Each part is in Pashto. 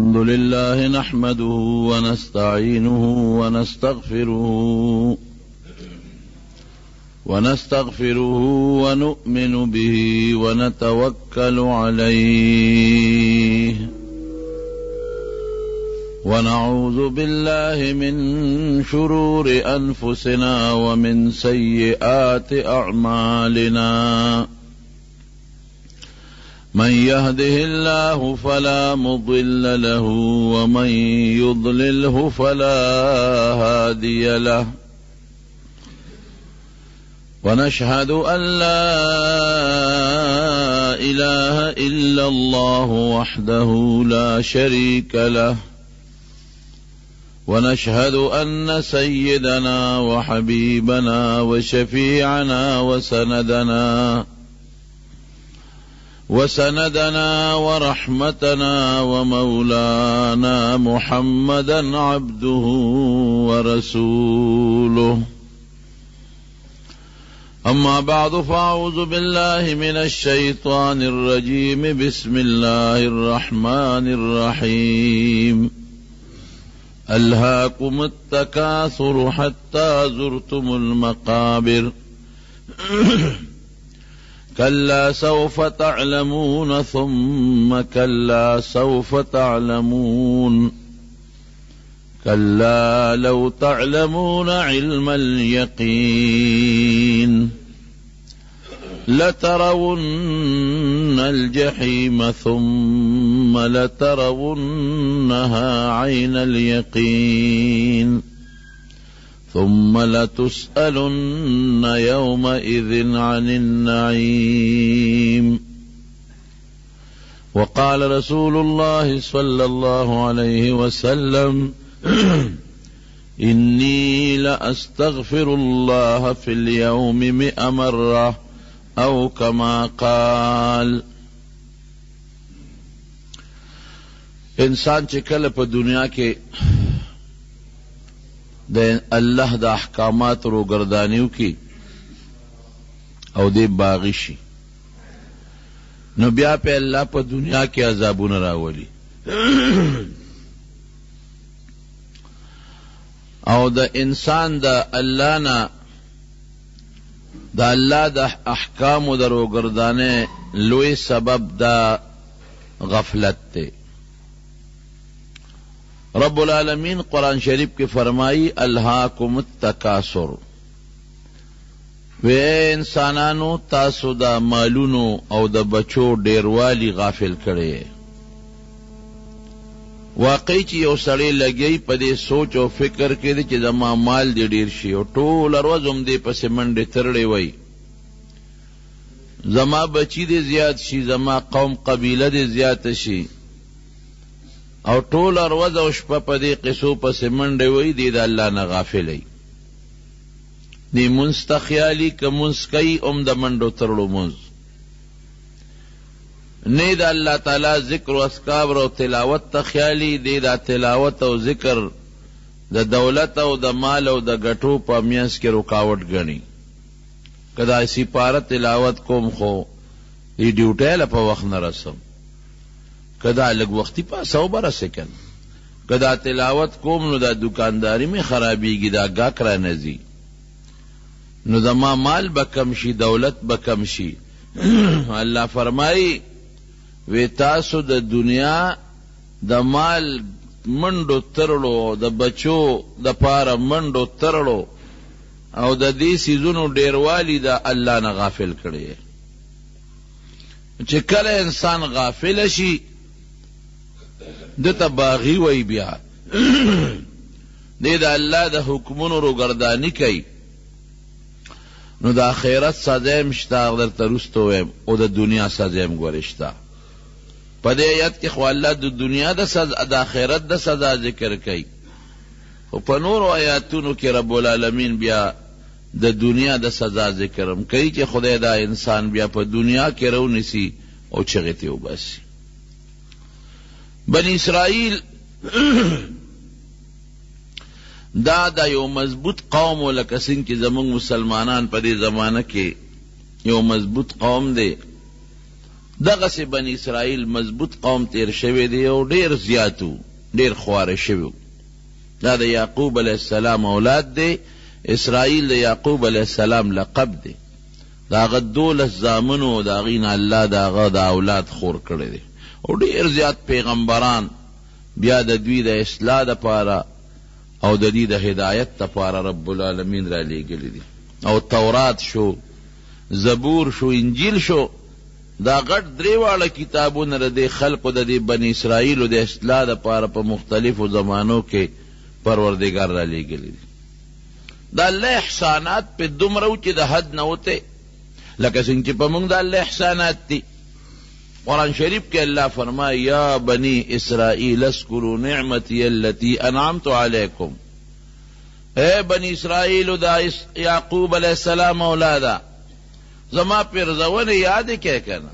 الحمد لله نحمده ونستعينه ونستغفره ونؤمن به ونتوكل عليه ونعوذ بالله من شرور أنفسنا ومن سيئات أعمالنا من يهده الله فلا مضل له ومن يضلله فلا هادي له ونشهد أن لا إله إلا الله وحده لا شريك له ونشهد أن سيدنا وحبيبنا وشفيعنا وسندنا ورحمتنا ومولانا محمدا عبده ورسوله أما بعد فأعوذ بالله من الشيطان الرجيم بسم الله الرحمن الرحيم ألهاكم التكاثر حتى زرتم المقابر كلا سوف تعلمون ثم كلا سوف تعلمون كلا لو تعلمون علم اليقين لترون الجحيم ثم لترونها عين اليقين ثم لتسألن يومئذ عن النعيم وقال رسول الله صلى الله عليه وسلم إني لأستغفر الله في اليوم 100 مرة أو كما قال. انسان چې کله په دنیا کې د الله د احکامات روګردانیو کی او دی باغی شي نو بیا په الله په دنیا کې عذابونه راولي او د انسان د الله نه د الله د احکامو د روګردانه لوی سبب دا غفلت ته. رب العالمین قرآن شریف کے فرمائی الہاکم التکاثر وے انسانانو تاسو دا مالونو او دا بچو ډیروالی غافل کړي. واقعي چې یو سړی لګي په دې سوچ او فکر کې چې زما مال دې ډیر شي او ټول ورځ هم دې پسې منډې ترړې وای، زما بچی دې زیات شي، زما قوم قبیله دې زیات شي او ټول ورځ او شپه په دې قصو پسې منډې وای، دې د الله نه غافل وي. دې مونځ ته خیالي که مونځ کوي هم د منډو ترړو مونځ نه د الله تعالی ذکر و اذکار او تلاوت ته خیالي، دې دا تلاوت او ذکر د دولت او د مال او د ګټو په میانس کې رکاوټ ګڼي. که دا سپاره تلاوت کوم خو دې ډیوټۍ له په وخت نه رسم، کدا لگ وقتی پاسو برسه کن، کدا تلاوت کوم نو دا دکانداری میں خرابیگی، دا گاک را نزی نو دا ما مال بکم شی، دولت بکم شی. اللہ فرمائی وی تاسو دا دنیا دا مال منڈو ترلو، دا بچو دا پارا منڈو ترلو او دا دی سیزونو ډیروالی دا اللہ نا غافل کرے. چه کل انسان غافل شی دتا باغی وی بیا دې د الله د حکمونو روګردانی کوي نو د آخرت سزا هم شته، درته رستو ویم او د دنیا سزا هم ګورې شته. په دې آیت کې خو الله د دنیا د سزا د آخرت د سزا ذکر کوي، خو په نورو آیاتونو کې رب العالمین بیا د دنیا د سزا ذکر هم کوي چې خدای دا انسان بیا په دنیا کې رونیسي او چغې ته وباسي. بنی اسرائیل دا یو مضبوط قوم و لکه څنګه چې زموږ مسلمانان په دې زمانه کې یو مضبوط قوم دی دغسې بني اسرائیل مضبوط قوم تیر شوی دی او ډیر زیاتو، ډیر خواره شوي. دا د یعقوب علیه السلام اولاد دی. اسرائیل د یعقوب علیه السلام لقب دی. د هغه 12 زامنو د هغې نه الله د هغه د اولاد خور کړی دی او ډیر زیات پیغمبران بیا د دوی د اصلاح دپاره او د دې د هدایت دپاره رب العالمین را لیږلي دي. او تورات شو، زبور شو، انجیل شو، دا غټ درې واړه کتابونه د دې خلقو د دې بني اسرائیلو د اصلاح دپاره په مختلفو زمانو کې پروردګار را لیږلي دي. دا الله احسانات په دومره و چې د حد نه وته، لکه څنګه چې په موږ د الله احسانات دي. قرآن شریف کې الله فرمایي یا بنی اسرائیل اذکروا نعمتی التي انعمت علیکم. اے بنی اسرائیل دا یعقوب علیہ السلام اولادا، زما پیرزونه یاد کې کنه،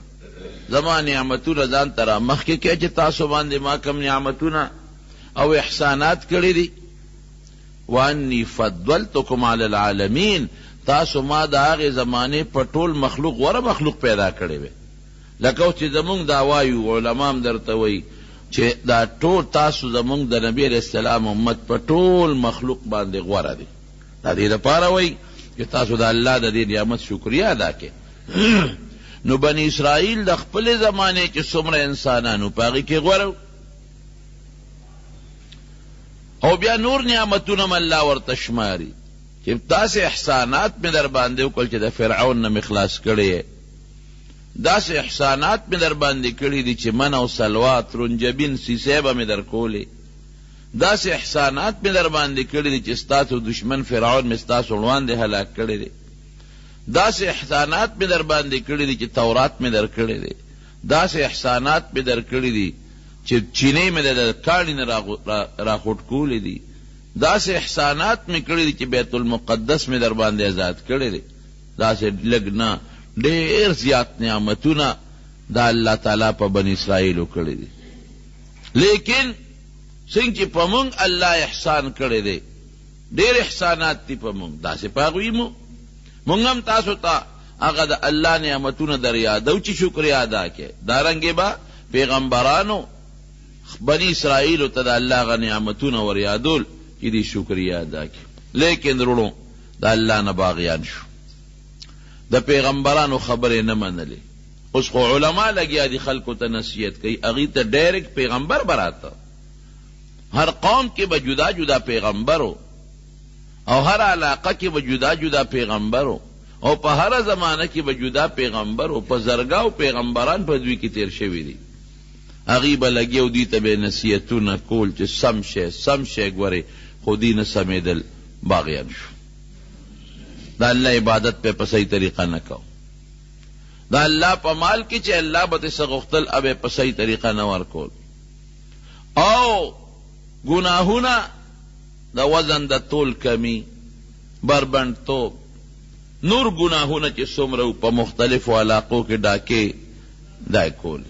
زما نعمتونه ځان ته را مخکې کې چې تاسو باندې ما کوم نعمتونه او احسانات کړي دي. وانی فضلتکم علی العالمین، تاسو ما د هغې زمانې په ټول مخلوق غوره مخلوق پیدا کړی وی. لکه اوس چې زمونږ دا وایو، علما هم درته وایي چې دا ټول تاسو زمونږ د نبي علیه السلام امت په ټول مخلوق باندې غوره دی. دا دې دپاره وایي چې تاسو د الله د دې نعمت شکریه ادا کړئ. نو بني اسرائیل د خپلې زمانې چې څومره انسانانو په هغې کې غوره، او بیا نور نعمتونه م الله ورته شماري چې داسې احسانات مې در باندې وکړل چې د فرعون نه مې خلاص کړی، داسې احسانات مې در باندې کړي دي چې من او سلوات رنجبین سیسې به مې در کولې، داسې احسانات مې در باندې کړي دي چې ستاسو دشمن فرعون مې ستاسو وړاندې هلاک کړی دی، داسې احسانات مې در باندې کړي دي چې تورات مې در کړی دی، داسې احسانات مې در کړي دي چې چینې مې د کاڼي نه راخوټ کولې دي، داسې احسانات مې کړي دي چې بیت المقدس مې در باندې آزاد کړی دی. داسې لږ نه، ډېر زیات نعمتونه دا الله تعالی په بني اسرائیلو کړي دي. لیکن څنګه چې په موږ الله احسان کړی دی، ډېر احسانات دي په موږ، داسې په هغوی موږ هم تاسو ته هغه د الله نعمتونه در یادو چې شکریه ادا کړئ. دارنګې به پیغمبرانو بني اسرائیلو ته د الله هغه نعمتونه ور یادول چې دې شکریه ادا کړي. لیکن وروڼو د الله نه باغیان شو، د پیغمبرانو خبرې نه منلې. اوس خو علما لګیا دي خلکو ته نصیحت کوي، هغې ته ډایرکټ پیغمبر براته. هر قوم کې به جدا جدا پیغمبرو او هر علاقه کې به جدا جدا پیغمبرو او په هر زمانه کې به جدا پیغمبرو، په زرګاو پیغمبران په دوی کې تیر شوي دي. هغې به لګیا دوی ته به نصیحتونه کول چې سم شی سم شی ګورې، خو دوی نه سمېدل، باغیان شو. دا الله عبادت په صحیح طریقه نه کو. دا الله په مال کې چې الله به څه غوښتل هغه په صحیح طریقه نه ورکول. او ګناهونه د وزن د طول کمی، بربنډتوب، نور ګناهونه چې څومره په مختلفو علاقو کې ډاکې دای کول.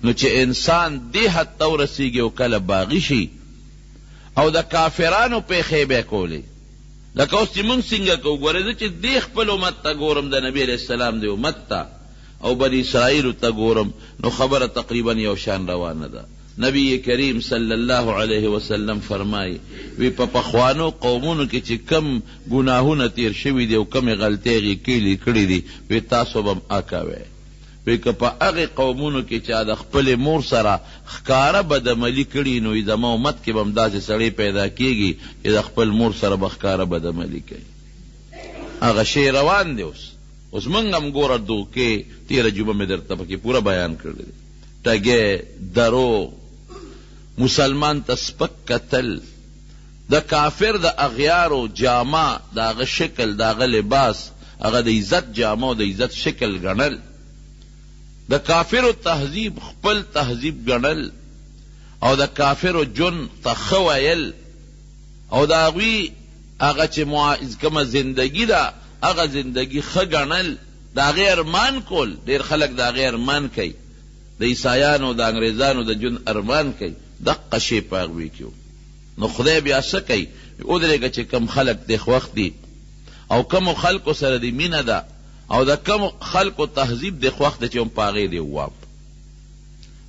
نو چې انسان دې حد ته ورسیږي او کله باغی شي او د کافرانو پیښې به کولې، لکه اوس چې موږ څنګه کوو. ګورې زه چې دې خپل امت ته ګورم، د نبي علیه السلام د امت ته او بني اسرائیلو ته ګورم، نو خبره تقریبا یو شان روانه ده. نبی کریم صلی الله علیه وسلم فرمایي وی په پخوانو قومونو کې چې کم ګناهونه تیر شوي دي او کمې غلطۍ کړي دي، وی تاسو به اکوئ. وی که په هغې قومونو کې چې د خپلې مور سره ښکاره بدعملي کړي، نو زما امت کې به هم داسې سړی پیدا کېږي چې د خپل مور سره به ښکاره بدعملي کوي. هغه شی روان دی. اوس موږ هم ګوره دوکې، تېره جمعه مې درته پکې پوره بیان کړی دی، ټګې، دروغ، مسلمان ته سپک کتل، د کافر د اغیارو جامه، د هغه شکل، د هغه لباس، هغه د عزت جامه او د عزت شکل ګڼل، د کافرو تهذیب خپل تهذیب ګڼل، او د کافرو جون ته ښه ویل، او د هغوی هغه چې کومه زندگی ده هغه زندگی ښه ګڼل، د هغې ارمان کول. ډېر خلک د هغې ارمان کوي، د عیسایانو د انګریزانو د جون ارمان کوي، دقه شی په هغوی کې. نو خدای بیا څه کوي؟ ودرېږه چې کم خلک د خوښ دي او کمو خلکو سره د مینه ده او د کم خلقو تهذیب د خوښ دی چې هم په هغې دی ووام.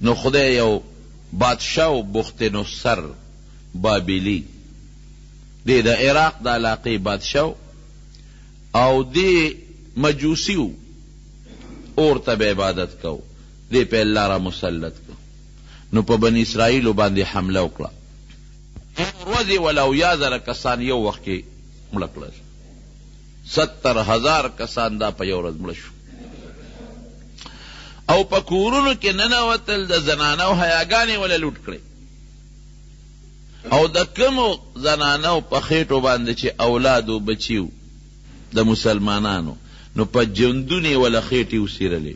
نو خدای یو بادشاه و بخت نصر بابلی، دی د عراق د علاقې بادشاه او دی مجوسی و، اور ته به عبادت کو، دی په الله را مسلط کو. نو په بني اسرائیلو باندې حمله وکړه. ورځې ولا یا زره کسان یو وخت کې مړه کړل. 70,000 کسان دا په یو ورځ مړه شو. او په کورونو کې ننوتل، د زنانو حیاګانې ولا لوټ کړې. او د کومو زنانو په خېټو باندې چې اولاد و بچیو د مسلمانانو، نو په جندونې ولا خېټې وسیرلې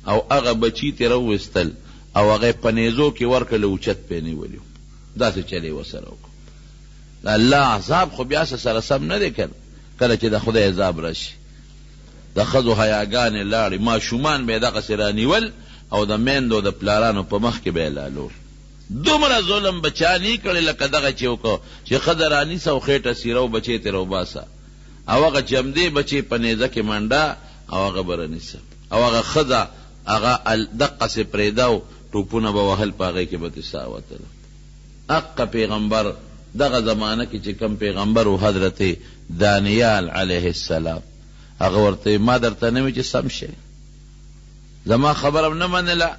او هغه بچي ترې راوویستل او هغه په نیزو کې ورکړل، اوچت پې نیولي. داسې چلې ورسره وکړو. د الله عذاب خو بیا سره سم نه دی کړ. کله چې د خدای عذاب راشي د ښځو حیاګانې لاړې، ماشومان به یې دغسې رانیول او د میندو د پلارانو په مخ کې به یې لالول. دومره ظلم بچا نه کړی لکه دغه چې وکړو چې ښځه رانیسه او خېټه سیره او بچی ترې راوباسه، او هغه جمدې بچی په نیزه کې منډه او هغه به رانیسه، او هغه ښځه هغه دقسې پرېږده او ټوپونه به وهل، په هغې کې به دې ساه وتله. حق پیغمبر دغه زمانه کې چې کم پیغمبر و حضرت دانیال علیه السلام، هغه ورته ما درته نه وي چې سم شي، زما خبره نه منله،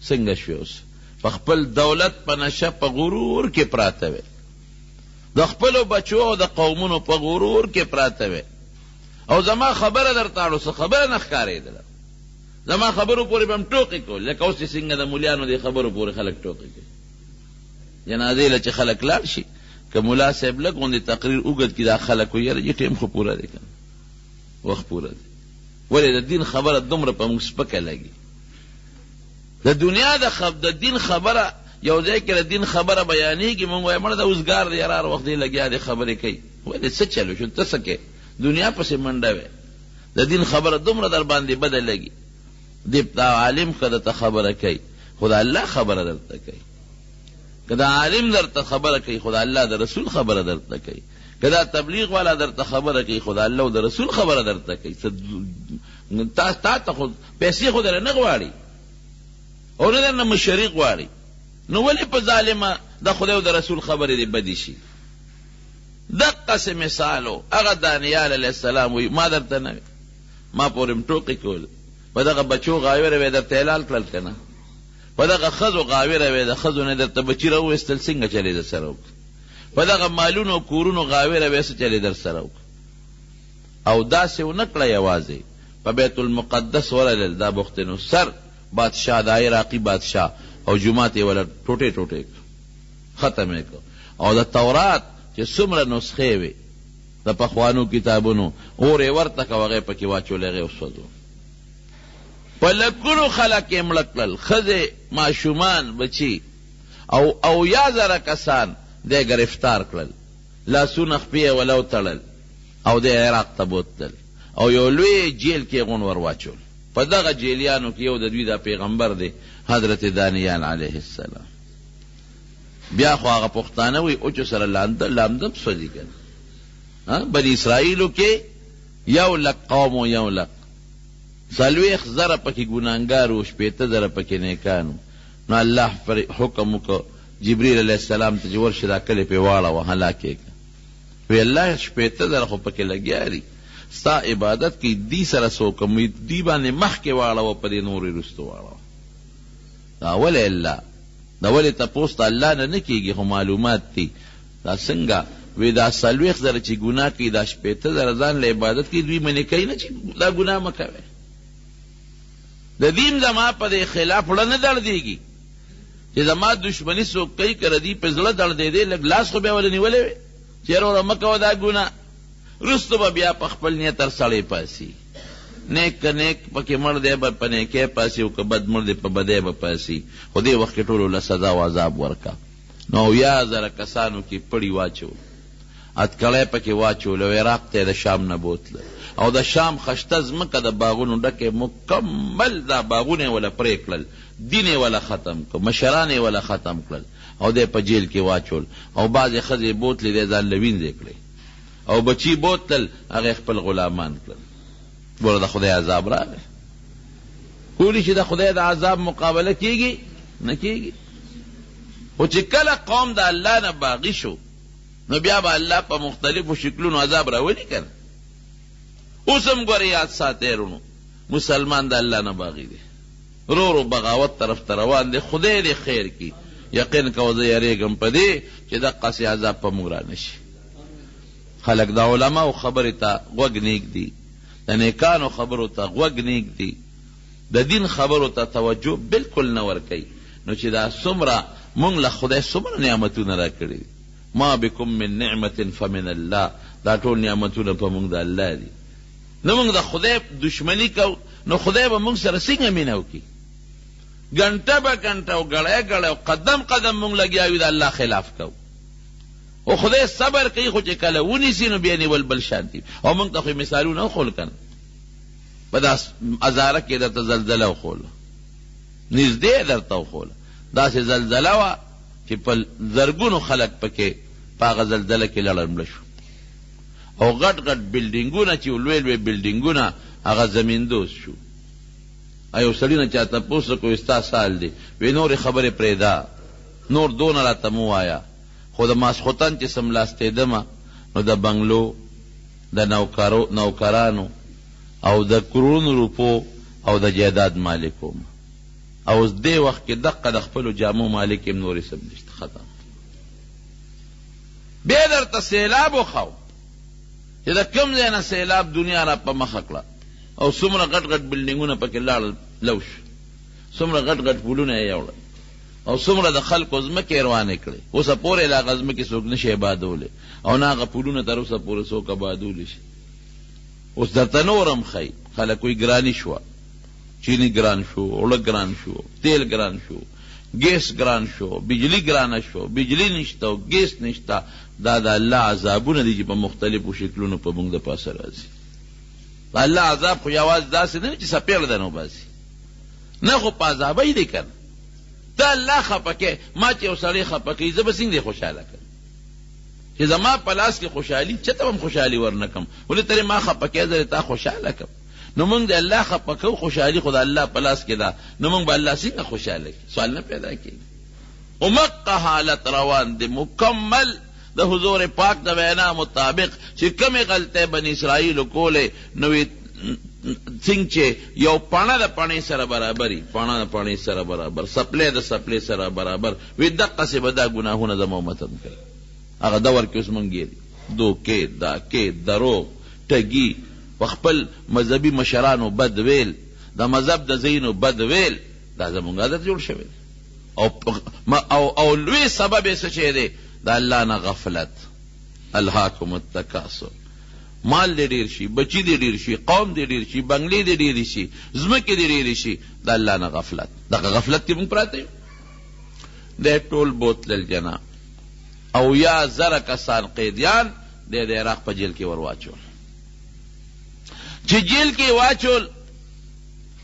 څنګه شوې اوس؟ په خپل دولت په نشه په غرور کې پراته وې، د خپلو بچو او د قومونو په غرور کې پراته وې، او زما خبره درته اړو څه خبره نه ښکارېدله. زما خبرو پورې به هم ټوقې کول، لکه اوس چې څنګه د ملیانو دې خبرو پورې خلک ټوقې کوي. جنازې له چې خلک لاړ شي، که ملا صاحب لږ غوندې تقریر اوږد کړي، دا خلک وایي یاره ټیم خو پوره دی، که وخت پوره دی. ولې د دین خبره دومره په موږ سپکه لګي؟ د دنیا د دین خبره یو ځای کې د دین خبره بیانېږي، موږ وایو مړه د اوزګار دی، یاره هر وخت دی لګیا دی خبرې کوي. ولې څه چلو شو؟ ته څه کوې؟ دنیا پسې منډه وې. د دین خبره دومره در باندې بده لګي. دی دا عالم که درته خبره کوي، خو د الله خبره درته کوي. که دا عالم درته خبره کوي، خو د الله د رسول خبره درته کوي. که دا تبلیغ والا درته خبره کوي، خو د الله او د رسول خبره درته کوي. تا ته خو پیسې خو در نه غواړي او نه در نه مشري غواړي، نو ولې په ظالمه د خدای او د رسول خبرې دې بدې شي؟ دقسې مثال و. هغه دانیال علیه السلام وایي ما درته نه وي، ما پورې م ټوقې کول، په دغه بچو غاویره وې درته اعلان کړل که نه، په دغه ښځو غاویره وې د ښځو نه درته بچي راوویستل، څنګه چلې در سره وکړه؟ په دغه مالونو کورونو غاویره وې، څه چلې در سره وکړه؟ او داسې ونه کړه، یوازې په بیت المقدس ورلل دا بخت نصر بادشاه، دا عراقي بادشاه، او جومات یې ولا ټوټې ټوټې ختم یې کړ. او د تورات چې څومره نسخې وې د پخوانو کتابونو، اور یې ورته که هغې پکې واچول، هغې وسوځو. په لکونو خلک یې مړه کړل، ښځې، ماشومان، بچي، او 8000 کسان دی گرفتار کړل، لاسونه خپې یې ولو تړل او دی عراق ته بوتلل، او یو لوی جیل کې غون ور واچول. په دغه جیلیانو کې یو د دوی دا پیغمبر دی حضرت دانیال علیه السلام. بیا خو هغه پښتانه وایي اوچو سره لامده سوځي که نه. بني اسرائیلو کې 100,000 قوم و 100,000 40,000 پکې ګناهګار و، 80,000 پکې نیکانو. نو الله پر حکم وکړ جبریل علیه السلام ته چې ورشه دا کلې پې واړوه هلاک یې کړه. وی الله 80,000 خو پکې لګیا دي، ستا عبادت کې دی سره څوک دی باندې مخکې واړوه، په دې نورې وروستو واړوه. دا ولې الله دا ولې تپوس ته الله نه کېږي؟ خو معلومات دي. دا څنګه وی دا 40,000 چې ګناه کوي، دا 80,000 ځان له عبادت کې دوی منې کوي نه چې دا ګناه مه کوئ. د دین زما په دې خلاف وړه نه دړدېږي چې زما دشمني څوک کوي، که ردي په زړه دړدېدی، لږ لاس خو بیا ولې نیولی وی چې وروره مه کوه دا ګناه. رستو به بیا په خپل نیت هر سړی پاسي، نیک که نیک پکې مړ دی به په نیکۍ پاسي، او که بد مړ دی په بدۍ به پاسي. خو دې وخت کې ټولو له سزا او عذاب ورکه. نو 80,000 کسانو کې پړی واچول، اتکړی پکې واچول، او عراق ته د شام نه بوتله. او د شام خشته ځمکه د باغونو ډکې مکمل، دا باغونه یې وله پرې کړل، دین یې وله ختم کړ، مشران یې وله ختم کړل، او دی په جیل کې واچول. او بعضې ښځې بوتلې دی ځان له وینځې کړې، او بچي بوتل هغې خپل غلامان کړل. ګوره د خدای عذاب راغی. کولی چې د خدای د عذاب مقابله کیږي نه کیږي. خو چې کله قوم د الله نه باغی شو نو بیا به الله په مختلفو شکلونو عذاب راولي که نه. اوس هم ګوره یاد ساتئ رونو، مسلمان د الله نه باغی دی، رو رو بغاوت طرف ته روان دی. خدای دې خیر کی. یقین کوه زه یریږم په دې چې دقسې عذاب په موږ را نشي. خلک د علماو خبرې ته غوږ نیږدي، د نیکانو خبرو ته غوږ نیږدي، د دین خبرو ته توجه بالکل نه ورکوي. نو چې دا څومره مونږ له خدای څومره نعمتونه را کړي دي. ما بکم من نعمت فمن الله، دا ټول نعمتونه په مونږ د الله دي. نو مونږ د خدای دشمنی کو نو خدای به مونږ سره څنګه مینه وکړي؟ ګنټه به ګنټه او ګړی ګړی او قدم قدم مونږ لګیا یو د الله خلاف کو. او خدای صبر کوي، خو چې کله ونیسي نو بیا نیول بل شانتي. او مونږ ته خو مثالونه وښول کنه، په دا ازاره کې درته زلزله وښوله، نږدې درته وښوله. داسې زلزله وه چې په زرګونو خلک پکې په هغه زلزله کې لړمړه شو. او غټ غټ بلډینګونه چې لوی لوی بلډینګونه هغه زمیندوز شو. ایو سړي نه چا تپوس وکړو ستا سال دی؟ وی نورې خبرې پرېږده، نور دونه راته مه وایه. خو د ماسخوتن چې سملاستېدمه نو د بنګلو د نوکرانو او د کرونو روپو او د جایداد مالکو او اوس دې وخت کې دقه د خپلو جامو مالک یم نورې سم نشته، ختم. بیا درته سیلاب وښو چې د کوم ځای نه سیلاب دنیا را په مخه کړه او څومره غټ غټ بلډینګونه پکې لاړل لوش، څومره غټ غټ پلونه یې یوړل او څومره د خلکو ځمکې روانې کړې. اوسه پورې لا هغه ځمکې څوک نشي آبادولی او نه هغه پلونه تر اوسه پورې څوک آبادولی شي. اوس درته نورم ښایي خلک وایي ګراني شوه، چینی ګران شو، اوړه ګران شو، تیل ګران شو، ګیس ګران شو، بجلی ګرانه شو، بجلی نشته او ګیس نشته. دا د الله عذابونه دي چې په مختلفو شکلونو په موږ د پاسه راځي. د الله عذاب خو یوازې داسې نه چې څپېړه ده نو باسي، نه خو په عذابی دی که نه. ته الله خفه کې، ما چې یو سړی خفه کوي زه به څنګه خوشحاله کړم چې زما په لاس کې خوشحالي چېته به هم خوشحالي ورنه کړم. ولې ترې ما خفه کې زه تا خوشحاله کړم. نو موږ د الله خفه کوو، خوشحالي خو د الله په لاس کې ده. نو موږ به الله څنګه خوشحاله کړي؟ سوال نه پیدا کېږي. ومقه حالت روان دی مکمل د حضور پاک د وینا مطابق چې کمې غلطۍ بني اسرائیلو کولې نو څنګه چې یو پاڼه د پاڼې سره برابري، پاڼه د پاڼې سره برابر، سپلی د سپلی سره برابر، وی دقسې به دا ګناهونه زما امت هم کوي. هغه دور کې اوس موږ ګیري دوکې، داکې، دروغ، ټګي، په خپل مذهبي مشرانو بد ویل، د مذهب د ځینو بد ویل، دا زموږ عادت جوړ شوی دی. او لوی سبب یې څه شی دی؟ د الله نه غفلت. الهاکم التکاثر، مال دې ډېر شي، بچي دې ډېر شي، قوم دې ډېر شي، بنګلې دې ډېرې شي، ځمکې دې ډېرې شي، د الله نه غفلت. دغه غفلت کې موږ پراته یو. دی ټول بوتلل جنا او یا زره کسان قیدیان دی د عراق په جیل کې ور واچول. چې جیل کې واچول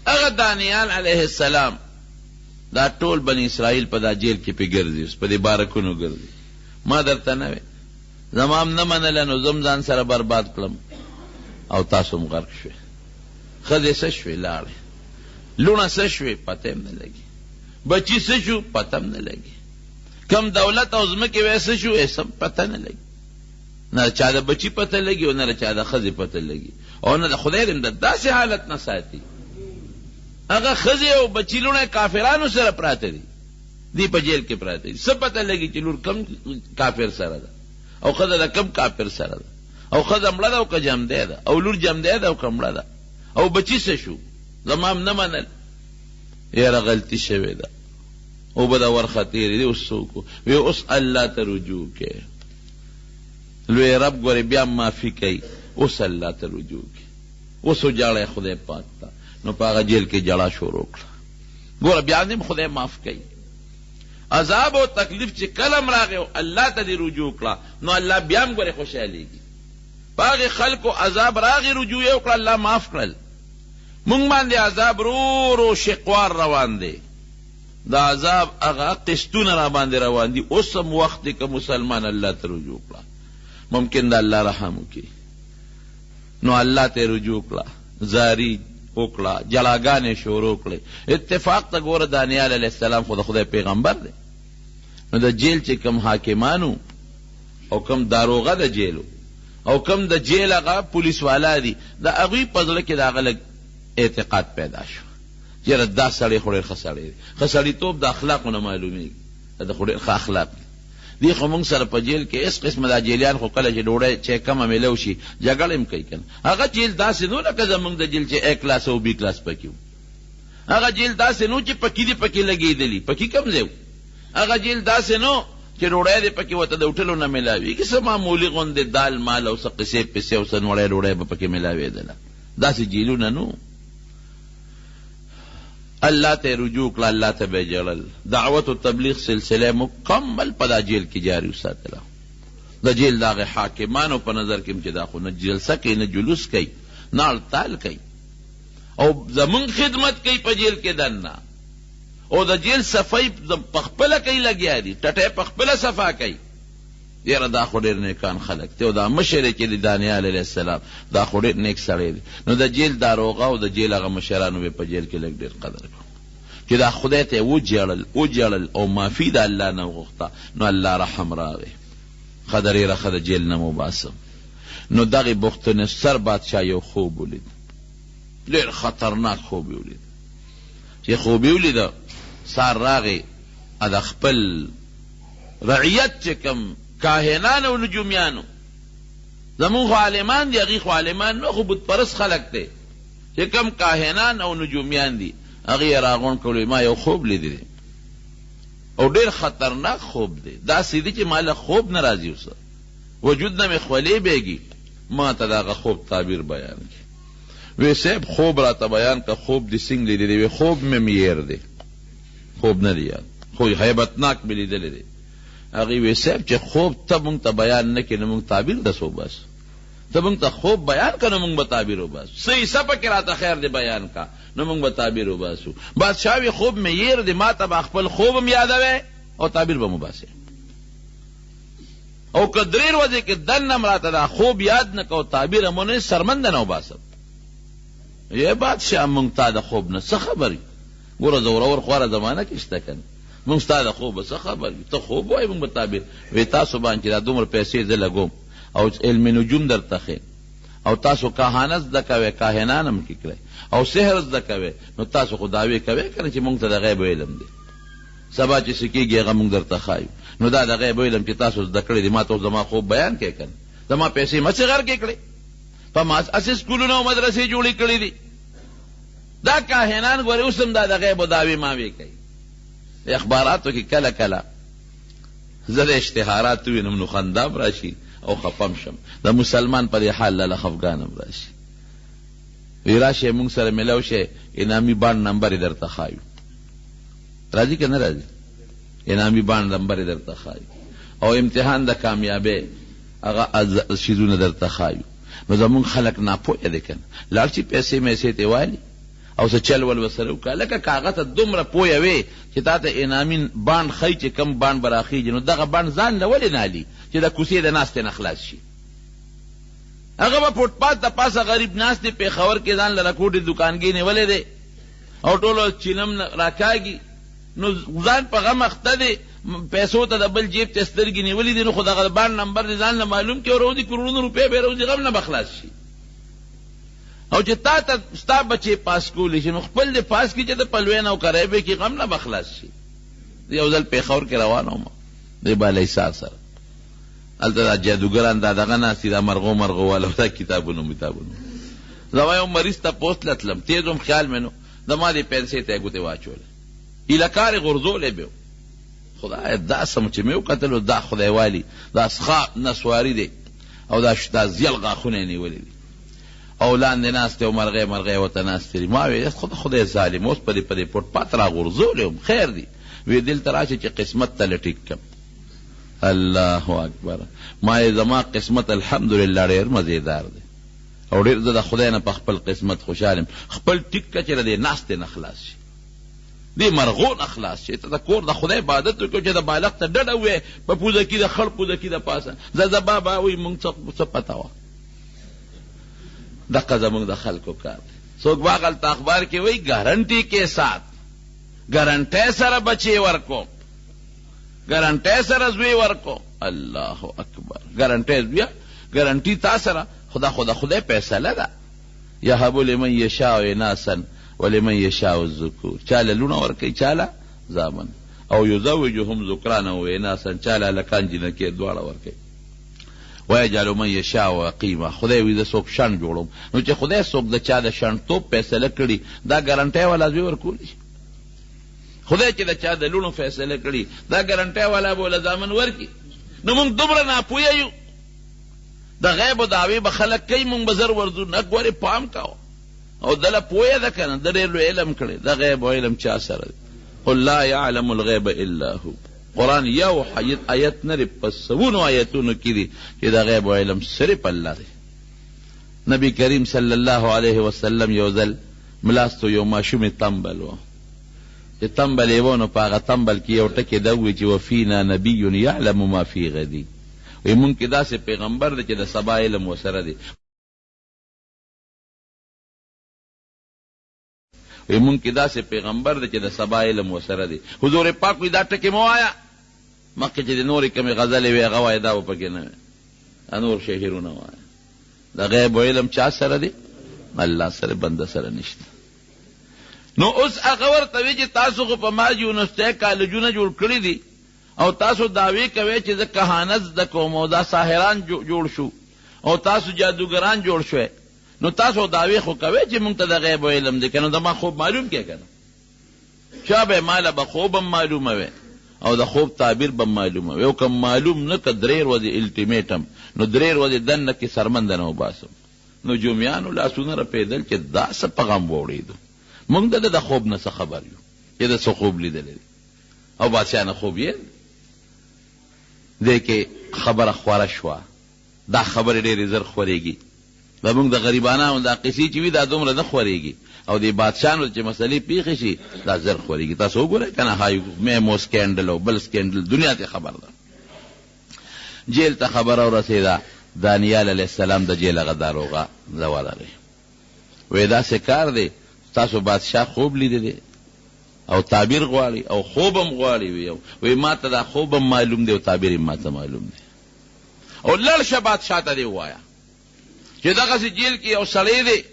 هغه دانیال علیه السلام دا ټول بني اسرائیل په دا جیل کې پې ګرځي، په دې بارکونو ګرځي. ما درته نه وی زمام نه منله نو زم ځان سره برباد کړم او تاسو هم غرق شوې. ښځې څه شوې؟ لاړې. لوڼه څه شوې؟ پته هم نه لګي. بچي څه شو؟ پته هم نه لګي. کم دولت او ځمکې وی څه شو؟ ایسم پته نه لګي. نه چا د بچي پته لګي او نه چا د ښځې پته لګي او نه د خدای دې د داسې حالت نه ساتي. هغه ښځې او بچي لوڼه کافرانو سره پراته دي، دی په جیل کې پراته دي. څه پته لګي چې لور کم کافر سره ده او ښځه د کم کافر سره ده، او ښځه مړه ده او که جمدی ده، او لور جمدی ده او که مړه ده، او بچي څه شو؟ زمام نه منل. یاره غلطي شوې ده او به دا ورخه تېرې دي. اوس څوک وی اوس الله ته رجوع کې لوی رب ګورې بیا معافي کوي. اوس الله ته رجوع کې اوس وجاړی خدای پاک ته. نو په هغه جیل کې جړه شروع کړه. ګوره بیا هم خدای معاف کوي. عذاب او تکلیف چې کلم راغی الله ته دې رجوع کړه نو الله بیا هم ګورې خوشحالېږي. په هغې خلکو عذاب راغی رجوع یې وکړه الله معاف کړل. مونږ باندې عذاب رو رو شقوار روان دی. دا عذاب هغه قسطونه را باندې روان دي. اوس هم وخت دی که مسلمان الله ته رجوع کړه ممکن د الله رحم وکړي. نو الله ته رجوع کړه زاری وکړه، جلاګانې شروع کړې. اتفاق ته ګوره دانیال علیه السلام خو د خدای پیغمبر دی، نو د جیل چې کم حاکمانو او کم داروغه د جیلو او کم د جیل هغه پولیس والا دي، د هغوی په زړه کې د هغه لږ اعتقاد پیدا شو، یاره دا سړی خو ډېر ښه سړی دی. ښه سړیتوب د اخلاقو نه معلومېږي، د خو ډېر ښه اخلاق دی. دی خو موږ سره په جیل کې هېڅ قسمه دا جیلیان خو کله چې ډوډۍ چې کمه میلو شي جګړه هم کوي که نه. هغه جیل داسې نو لکه زموږ د جیل چې A کلاس او B کلاس پکې و. هغه جیل داسې نو چې پکې دې پکې لګېدلي، پکې کم ځای و. هغه جیل داسې نو چې ډوډۍ دې پکې ورته د هوټلو نه میلاوېږي، څه معمولي غوندې دال مال او څه قصې پسې او څه نوړی ډوډۍ به پکې میلاوېدله. داسې جیلونه نو. الله ته رجوع کړه، الله ته به جړل. دعوت و تبلیغ سلسله مکمل په دا جیل کې جاری وساتله. د جیل د هغې حاکمانو په نظر کې چې دا خو نه جلسه کوي نه جلوس کوي نه هړتال کوي او زمونږ خدمت کوي په جیل کې دننه، او د جیل صفائی پخپله کوي لګیا دي، ټټۍ پخپله صفا کوي. یاره دا خو ډېر نیکان خلک دی، او دا مشر چې دی دانیال علیه السلام دا خو ډېر نیک سړی دی. نو د جیل داروغه او د جیل هغه مشرانو به په جیل کې لږ ډېر قدر کړو چې دا خدای ته وجړل او معافي د الله نه وغوښته، نو الله رحم راغی. ښه ډېره ښه د جیل نه مباسم. نو دغې بختنصر بادشاه یو خوب ولید، ډېر خطرناک خوب یې ولید. چې خوب یې ولیده سار راغی د خپل رعیت چې کم کاهنان او نجومیانو، زمون خو عالمان دي، هغې خو عالمان نه، خو بتپرست خلک دی. چې کم کاهنان او نجومیان دي هغې یې راغونډ کړلو، ما یو خوب لیدلی او ډېر خطرناک خوب دی، داسې دی چې ما له خوب نه راځي، اوسه وجود نه مې خولې بیږي. ما ته د هغه خوب تعبیر بیان کړي. وی صاحب خوب راته بیان که خوب دې څنګه لیدلی؟ وی خوب مې میر دی، خوب نه دی یاد، خو هیبتناک مې لیدلی دی. هغې وی صاحب چې خوب ته مونږ ته بیان نه کړې نو مونږ تعبیر دسو بس، ته مونږ ته خوب بیان که نو مونږ به تعبیر وباسو، څه حصه پکې راته خیر دی بیان کا نو مونږ به تعبیر وباسو. بادشاه وی خوب مې ییر دی، ما ته به خپل خوب هم یادوی او تعبیر به مو باسې، او که درې ورځې کې دننه م راته دا خوب یاد نه کو تعبیر هم ونه سرمنده نه وباسم. یې بادشاه مونږ تا د خوب نه څه خبر یي؟ ګوره زورور خواره زمانه کې شته که نه، مونږ ستا د خوبه څه خبر یو؟ ته خوب وایې مونږ به تعبیر. وی تاسو باندې چې دا دومره پیسې زه لګوم او علم نجوم درته ښیم او تاسو کاهانه زده کوئ، کاهنان هم کې کړئ او سحر زده کوئ، نو تاسو خو دعوې کوئ که نه چې مونږ ته د غیب علم دی، سبا چې څه کېږي هغه مونږ درته ښایو. نو دا د غیب علم چې تاسو زده کړی دی، ما ته زما خوب بیان کړئ که نه؟ زما پیسې مه صغر کې کړئ، په ما اسې سکولونه او مدرسې جوړې کړي دي. دا کاهنان ګورې اوس هم دا د غیب دعوې ماوې کوي. اخباراتو کې کله کله زه د اشتهارات وینم نو خندام راشي او خفم شم، د مسلمان په دې حال لاله خفګان هم راشي. وی راشئ مونږ سره میلاو شئ، انعامي بانډ نمبر یې درته ښایو. راځي که نه راځي؟ انعامي بانډ نمبر یې درته ښایو او امتحان د کامیابۍ هغه شیزونه درته ښایو. نو زمونږ خلک ناپوهه دی که نه، لاړ شي پیسې میسې ته والي او څه چل ول ورسره وکړه، لکه که هغه ته دومره پوهه وې چې تا ته انعامي بانډ ښیي چې کم بانډ به راخېږي، نو دغه بانډ ځان له ولې نه هلي چې د کوڅې د ناستې نه خلاص شي؟ هغه به فوټپات د پاسه غریب ناست دی، پېښور کې ځان له رکوټې دوکانګي نیولی دی او ټولو چینم راکاږي، نو ځان په غم اخته دی، پیسو ته د بل جیب ته سترګې نیولې دي، نو خو دغه بانډ نمبر دې ځان له معلوم کړي او روزي کروڑونو روپۍ به روزي غم نه به خلاص شي. او چې تا ته ستا بچې پاس کولی شي نو خپل دې پاس کړي چې د پلوین او کریبې کې غم نه به خلاص شي. یو ځل پېښور کې روان وم د بالاحصار سره، هلته دا جادوګران دا دغه ناستي دا مرغو والا دا کتابونو زما یو مریض ته پوست له تلم، تیز وم خیال مې نو زما دې پیسې ته یې ګوتې واچولې، ایله کار یې غورځولی به و. خدای دا سم چې مې وکتلو دا خدای والي دا څښا نسواري دی او دا زیل غاښونه یې نیولي دي او لاندې ناستې او مرغۍ ورته ناستې دي. ما ویل خدای ظالم اوس په دې فوټپات را غورځولی وم، خیر دی. وی دلته راشه چې قسمت ته لټیک کم. الله اکبر. ما یې زما قسمت الحمدلله ډېر مزېدار دی او ډېر زه د خدای نه په خپل قسمت خوشحال یم. خپل ټیک که چې د دې ناستې نه خلاص شي، دې مرغو نه خلاص شي، ته د کور د خدای عبادت وکړو چې د بالغ ته ډډه ووې په پوزه کې د خړ پوزه کې د پاسه زه بابا وایي مونږ څه پته وه. دقه زمونږ د خلکو کار دی. څوک به هغلته اخبار کې وایي ګارنټي کې سات، ګارنټۍ سره بچی ورکو، ګارنټۍ سره زوی ورکو. الله اکبر. ګارنټۍ زویه، ګارنټي تا سره. خدای فیصله ده. یهب لمن یشاء اناسا ولمن یشاء الذکور. چاله لونه ورکوي، چاله زامن. او یزوجهم ذکرانا و اناسا، چاله هلکان جنکې دواړه ورکوي. ویجعل من یشاء عقیما. خدای وي زه څوک شڼ جوړوم. نو چې خدای څوک د چا د شڼتوب فیصله کړي، دا ګارنټۍ والا زوی ورکولی شي؟ خدای چې د چا د لونو فیصله کړي، دا ګارنټۍ والا به له زامن ورکي؟ نو موږ دومره ناپویه یو. د غیب دعوی به خلک کوي، موږ به زر ورځو. نه ګورې پام کوه. او دله پویه ده که نه، د ډېر لوی علم کړی. د غیب او علم چا سره دی؟ قل لا یعلم الغیب الا هو. قرآن یو آیت نه دی، په سوونو آیتونو کې دي چې د غیب او علم صرف الله دی. نبی کریم صلی الله علیه وسلم یو ځل ملاستو یو ماشومې تمبل و، چې تمبل یې و، نو په هغه تمبل کې یو ټکې ده ووایي چې وفینا نبی یعلم ما فی غدی. وی مونږ کې داسې پیغمبر دی چې د سبا علم ورسره دی. وی مونږ کې داسې پیغمبر دی چې د سبا علم ورسره دی. حضور پاک وی دا ټکې مه وایه، مخکې چې د نورې کمې غزلې وی هغه وایه، دا به پکې نه وی. نور شعرونه وایه. د غیب و علم چا سره دی؟ الله سره، بنده سره نشته. نو اوس هغه ورته وی چې تاسو خو په ما یونیورسټۍ کالجونه جوړ کړي دي، او تاسو دعوی کوئ چې زه کهانت زده کوم، او دا ساحران جوړ شو، او تاسو جادوګران جوړ شوئ. نو تاسو دعوی خو کوئ چې مونږ ته د غیب و علم دی، که نو د ما خوب معلوم کې که نه؟ چا به ماله به خوب هم معلومه وی، او د خوب تعبیر به معلومه وی. او که معلوم نه که 3 ورځې الټیمیټم، نو 3 ورځې دننه کې سرمنده نه وباسم. نجومیانو لاسونه رپېدل چې دا څه په غم واوړېدو. مونږ د خوب نه څه خبر یو چې د څه خوب لیدلی دی، او بادشاه نه خوب یې دی کې خبره خوره شوه. دا خبرې ډېرې زر خورېږي. زمونږ د غریبانو دا قصې چې وي دا دومره نه خورېږي، او د بادشاهانو چې مسلې پیښې شي دا زر خورېږي. تاسو وګورئ که نه، های میمو سکینډل او بل سکینډل دنیا ته خبر ده. جیل ته خبره ورسېده، دانیال علیه السلام د جیل هغه داروغه زه ورغی. وی داسې کار دی، تاسو بادشاه خوب لیدلی او تعبیر غواړي او خوب هم غواړي. وی ما ته دا خوب هم معلوم دی او تعبیر هم ما ته معلوم دی. او لړ شه بادشاه ته دې ووایه چې دغسې جیل کې یو سړی دی،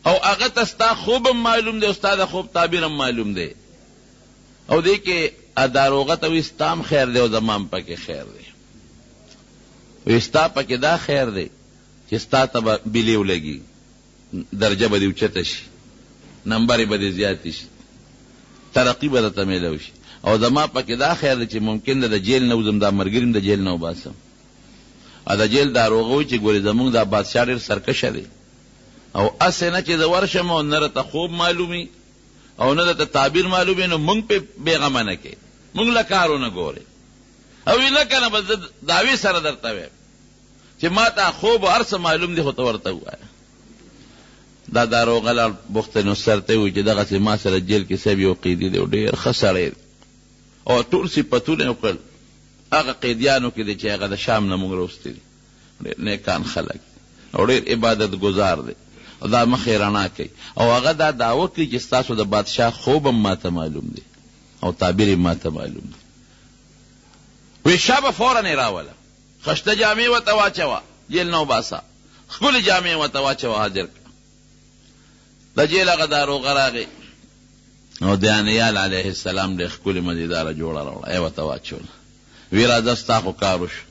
او هغه ته ستا خوب هم معلوم دی او ستا د خوب تعبیر هم معلوم دی. او دې کې داروغه ته وی ستا هم خیر دی او زما هم پکې خیر دی. وی ستا پکې دا خیر دی چې ستا ته به بیلې ولګي، درجه به دې اوچته شي، نمبرې به دې زیاتې شي، ترقی به درته میلاو شي. او زما پکې دا خیر دی چې ممکن ده د جیل نه وځم، دا ملګري د جیل نه وباسم. او د جیل داروغه وایي چې ګورې زمونږ دا بادشاه ډېر سرکشه دی، او هسې نه چې زه ورشم او نه راته خوب معلومي او نه درته تعبیر معلومي، نو مونږ پې بېغمه نه کوې، مونږ له کارونه ګورې. او وی نه که نه به زه دعوې سره درته وایم چې ما ته خوب هر څه معلوم دی، خو ته ورته ووایه. دا داروغه لاړ بخت نصر ته وایي چې دغسې ما سره جیل کې صاحب یو قیدي دی او ډېر ښه سړی دی، او ټول صفتونه یې وکړل. هغه قیدیانو کې دی چې هغه د شام نه مونږ راوستي دي، ډېر نیکان خلک او ډېر عبادت گزار دی، او دا مخې رڼا کوي. او هغه دا دعوه کوي چې ستاسو د بادشاه خوب هم ما ته معلوم دی او تعبیر هم ما ته معلوم دی. وی شابه فوراً یې راوله، خشته جامې ورته واچوه، جیل نه وباسه، ښکلې جامې ورته واچوه، حاضر کړه. د جیل هغه داروغه راغی او دانیال علیه السلام ډېر ښکلې مزیداره جوړه راوړه، یې ورته واچوله. وی راځه ستا خو کار وشو،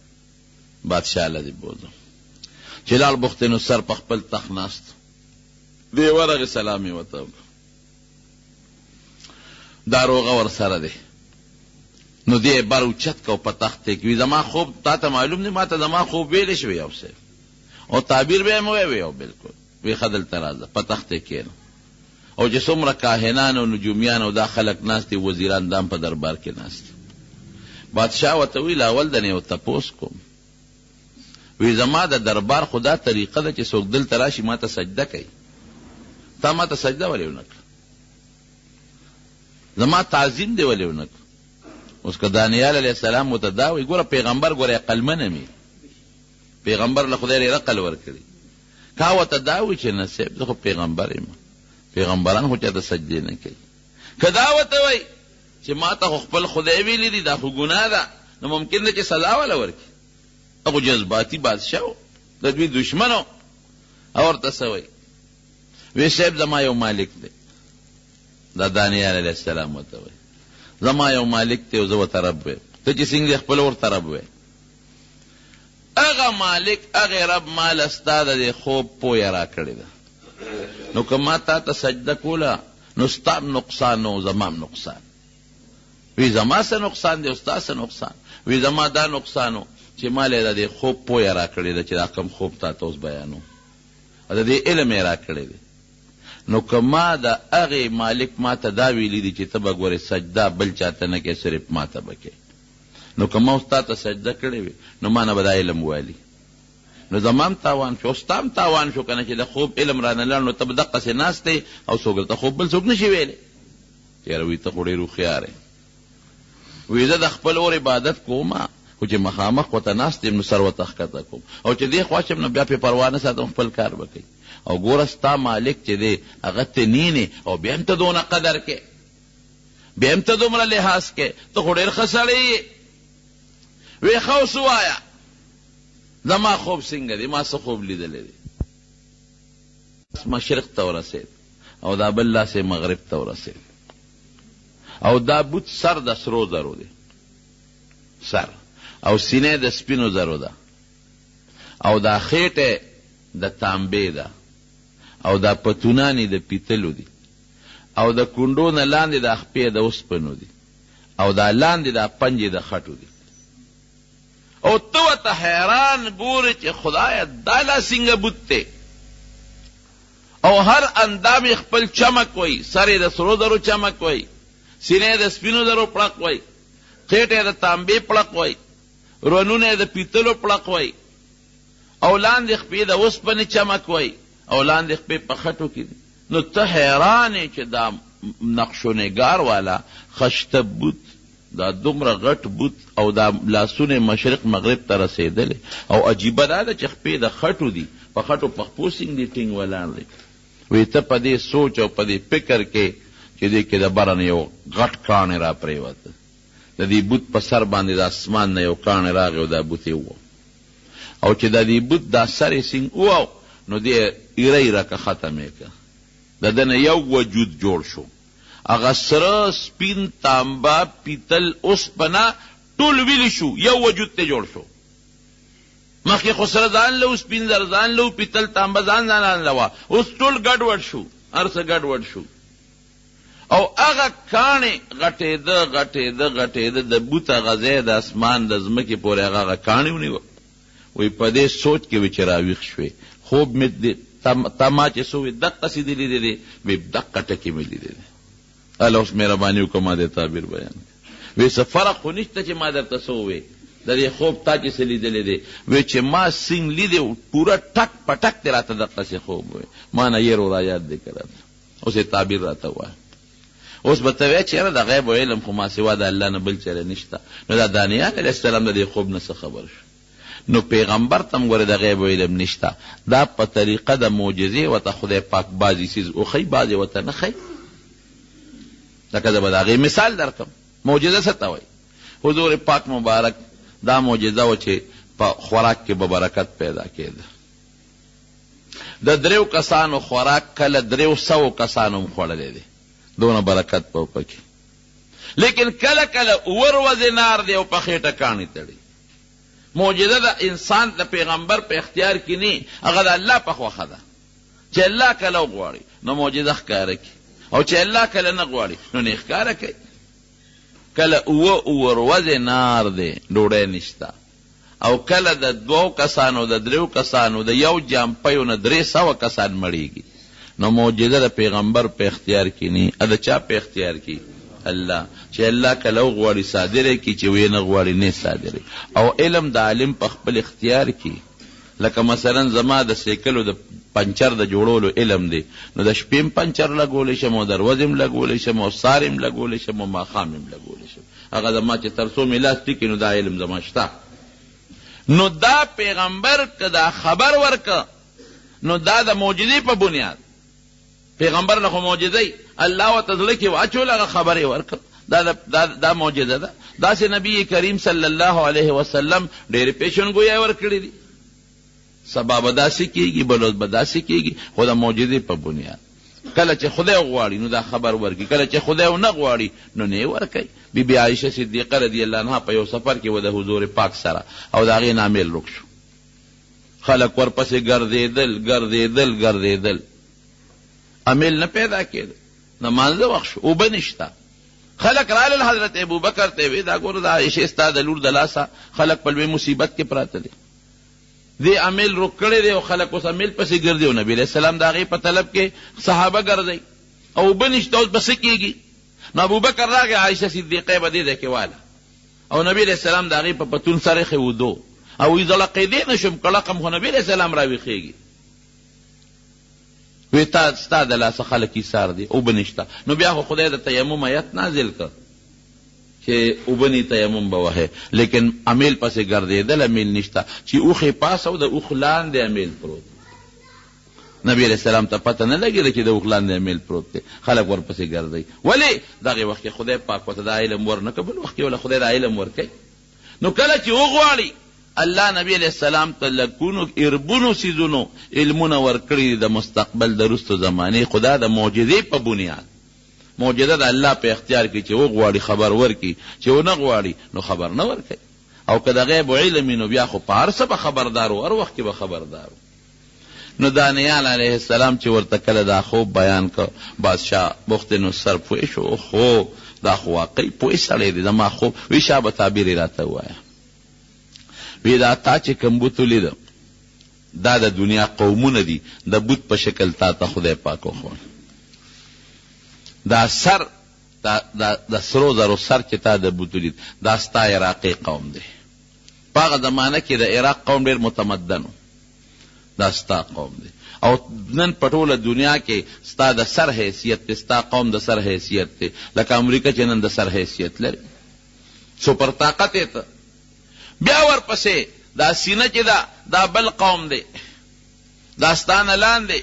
بادشاه له دې بوځم. چې لاړ بخت نصر په خپل تخت ناست، دی ورغې سلام یې ورته وکړ. داروغه ورسره دی، نو دی بر اوچت کو په تخت کې. وی زما خوب تا ته معلوم دی؟ ما ته زما خوب ویلی شوی یو څه، او تعبیر به یې مو وی بلکل. وی ښه دلته راځه، په تخت کې کښېنه. او چې څومره کاهنان او نجومیان او دا خلک ناست دي، وزیران دا هم په دربار کې ناست. بادشاه ورته ویل اول د نه یو تپوس کوم. وی زما د دربار خو دا طریقه ده چې څوک دلته راشي ما ته سجده کوي، تا ما ته سجده ولې ونه کړه؟ زما تعظیم دی ولې ونه کړه؟ اوس که دانیال علیه السلام ورته دا وایي، ګوره پیغمبر ګوره عقلمنه مي، پیغمبر له خدای ډېر عقل ورکړي. کاوته دا وی چې نصیب زه خو پیغمبر یم پیغمبران خو چاته سجدې نه کوي که دا ورته وی چې ما ته خو خپل خدای ویلی دي دا خو ګناه ده نو ممکن ده چې سزا وله ورکړي هغه جذباتي بادشاه و د دوی دشمن و او ورته څه وی وی صاحب زما یو مالک دی دا دانیال علیه السلام ورته وی زما یو مالک دی او زه ورته رب ویم ته چې څنګه خپل ورته رب وی هغه مالک هغه رب مال ستا د خوب پویه را کړې ده نو که ما تا ته سجده کوله نو ستا نقصان نو زمام نقصان وی زما څه نقصان دی او ستا څه نقصان وی زما دا نقصان و چې ما له د خوب پویه را کړې ده چې دا کم خوب تا ته اوس بیانو د دې علم یې را کړی دی نو که ما د هغې مالک ما ته دا ویلی دی چې ته به ګورې سجده بل چاته نه کې صرف ما ته به کې نو که ما اوس تا ته سجده کړې وي نو ما نه به دا علم وویلي نو زمام تاوان شو ستا هم تاوان شو که نه چې د خوب علم رانه لاړ نو ته به دقسې ناست دی او څوک درته خوب بل څوک نه شي ویلی یاره وی ته خو ډېر هوښیار یې وی زه د خپل اور عبادت کومه خو چې مخامخ ورته ناست یم نو سر ورته ښکته کوم او چې دې خوا شم نو بیا پې پروا نه ساتم خپل کار به کوي او ګوره ستا مالک چې دی هغه ته نینې او بیا هم ته دونه قدر کې بیا هم ته دومره لحاظ کې ته خو ډېر ښه سړی یې وی ښه اوس ووایه زما خوب څنګه دی ما څه خوب لیدلی دی مشرق ته ورسېد او دا بل لاس مغرب ته ورسېد او دا بوت سر د سرو زرو دی سر او سینې د سپینو زرو ده او دا خېټه د تانبې ده او دا پتونانې د پیتلو دي او د کونډو نه لاندې د خپې د اوسپنو دي او دا لاندې د پنجې د خټو دي او ته ورته حیران ګورې چې خدایه دا لا څنګه بوت دی او هر اندام یې خپل چمک وی سر یې د سرو زرو چمک وی سینې د سپینو زرو پړق وی خېټه یې د تانبې پړق وی رونونه یې د پیتلو پړق وی او لاندې خپې د اوسپنې چمک وی او لاندې خپې په خټو کې دي نو ته حیران یې چې دا نقش و نگار والا خشته بوت دا دومره غټ بوت او دا لاسونه مشرق مغرب ته رسېدلی او عجیبه دا ده چې خپې د خټو دي په خټو پخپو سینګ دي ټینګ ولاړ دی وی ته په دې سوچ او په دې فکر کې چې دې کې د بره نه یو غټ کاڼی را پرېوته د دې بوت په سر باندې د اسمان نه یو کاڼی راغی او دا بوت یې وو او چې د دې بوت دا سر یې سینګ وو نو دې ایره ایره که ختم یې که د ده نه یو وجود جوړ شو هغه سره سپین تانبه پیتل اوسپنه ټول ویلی شو یو وجود ته جوړ شو مخکې خو سره ځان له سپین زر ځان له پیتل تانبه ځان له وه اوس ټول ګډوډ شو هر څه ګډوډ شو او هغه کاڼې غټېده د بوت هغه ځای د اسمان د ځمکې پورې هغه کاڼې ونیوه وی په دې سوچ کې وی چې راویښ شوې خوب مې تا ما چې څه وی دقسې دې لیدې دی وی دقه ټکې مې لیدې دی الله اوس مهرباني وکړه ما دې تعبیر بیان وی څه فرق خو نشته چې ما درته څه ووی د دې خوب تا چې څه لیدلی دی وی چې ما سینګ لیدې پوره ټک په ټک دې راته دقسې خوب وی ما نه یې رو رایاد دی که راته اوس یې تعبیر راته ووایه اوس به ته وایې چې یاره د غیب و علم خو ما سوا د الله نه بل چېرې نشته نو دا دانیال علیه السلام د دې خوب نه څه خبر شو نو پیغمبر تم ګوره د غیب و علم نشته دا په طریقه د معجزې ورته خدای پاک بعضې څیز وښیي بعضې ورته نه ښیي لکه زه به د هغې مثال درکړم معجزه څه ته وایي حضور پاک مبارک دا معجزه وه چې په خوراک کې به برکت پیدا کېده د 3 کسانو خوراک کله 300 کسانو هم خوړلی دی دونه برکت په پکې لیکن کله کله اور وزنار دی او په خېټه کاڼي تړي معجزه د انسان د پیغمبر په اختیار کې نه هغه د الله په خوښه ده چې الله کله وغواړي نو معجزه ښکاره کړي او چې الله کله نه غواړي نو نه ښکاره کوي کله اور وزنار دی ډوډۍ نشته او کله د 2 کسانو د 3 کسانو د یو جامپیو نه 300 کسان مړیږي نو معجزه د پیغمبر په اختیار کې نه د چا په اختیار کې الله چې الله کله غواړي صادره کی چې وی نه غواړي نه صادره او علم د عالم په خپل اختیار کې لکه مثلا زما د سیکلو د پنچر د جوړولو علم دی نو د شپې پنچر لګولی شم او د ورځې هم لګولی شم او سهار هم لګولی شم او ماښام هم لګولی شم هغه زما چې تر څو مې لاس ټیکي نو دا علم زما شته نو دا پیغمبر که دا خبر ورکه نو دا د معجزې په بنیاد پیغمبر له خو معجزې الله ورته زړه کې واچول، هغه خبرې ورکړ. دا معجزه ده. داسې نبی کریم صلی الله علیه وسلم ډېرې پیشنګویۍ ورکړې دي. سبا به داسې کېږي، بلوز به داسې کېږي، خو د معجزې په بنیاد. کله چې خدای غواړي نو دا خبر ورکړي، کله چې خدای ونه غواړي نو نه ورکوي. بی بی عایشه صدیقه رضی الله عنها په یو سفر کې و د حضور پاک سره، او د هغې نه امیل رک شو. خلک ورپسې ګرځېدل، امیل نه پیدا کېده. نمانځه وخت شو، اوبه نشته. خلک رالل حضرت ابوبکر ته وی دا ګوره د عایشې ستا د لور د لاسه خلک په لوی مصیبت کې پراته دي، دې امیل روک کړی دی او خلک اوس امیل پسې ګرځي، او نبي علیہ السلام د هغې په طلب کې صحابه ګرځئ او اوبه نشته، اوس به څه کېږي؟ نو ابوبکر راغی، عایشه صدیقه به دې ځای کې واله، او نبي علیہ السلام د هغې په پتون سر یې ودو او وی زړقېدې نه شم کلقم، خو نبي علیہ السلام راویښېږي. وی تا ستا د لاسه خلک ایثار دي، اوبه نشته. نو بیا خو خدای د تیمم آیت نازل کړ چې اوبه نی تیمم به وهې، لیکن امیل پسې ګرځېدل، امیل نشته. چې اوښې پاس او د اوښ لاندې امیل پروت، نبی علیہ السلام ته پته نه لګېده چې د اوښ لاندې امیل پروت دی، خلک ورپسې ګرځئ. ولې؟ دغې وخت کې خدای پاک ورته دا علم ورنکړ، بل وخت کې وله خدای دا علم ورکوي. نو کله چې وغواړي الله نبی علیہ السلام ته لکونو اربونو سیزونو علمونه ورکړي د مستقبل د رستو زمانې، خدا د معجزې په بنیاد. معجزه د الله په اختیار کې چې وغواړي خبر ورکړي، چې ونه غواړي نو خبر نه ورکوي. او که د غیب علم نو بیا خو په هر څه به خبردار و، هر وخت کې به خبردار و. نو دانیال علیه السلام چې ورته کله دا خوب بیان کړ، بادشاه بخت نصر پوه شو، خو دا خو واقعي پوه سړی دی، زما خوب وی شا به تعبیر یې راته ووایه. وی دا تا چې کوم بوت ولیده دا د دنیا قومونه دي، د بوت په شکل تا ته خدای پاک وښود. دا سر د سرو زرو سر چې تا د بوت ولید دا ستا عراقي قوم دی. په هغه زمانه کې د عراق قوم ډېر متمدن و، دا ستا قوم دی. او نن په ټوله دنیا کې ستا د سر حیثیت دی، ستا قوم د سر حیثیت دی، لکه امریکا چې نن د سر حیثیت لري، سپر طاقت یې ته. بیا ورپسې دا سینه چې دا بل قوم دی، دا ستا نه لاندې،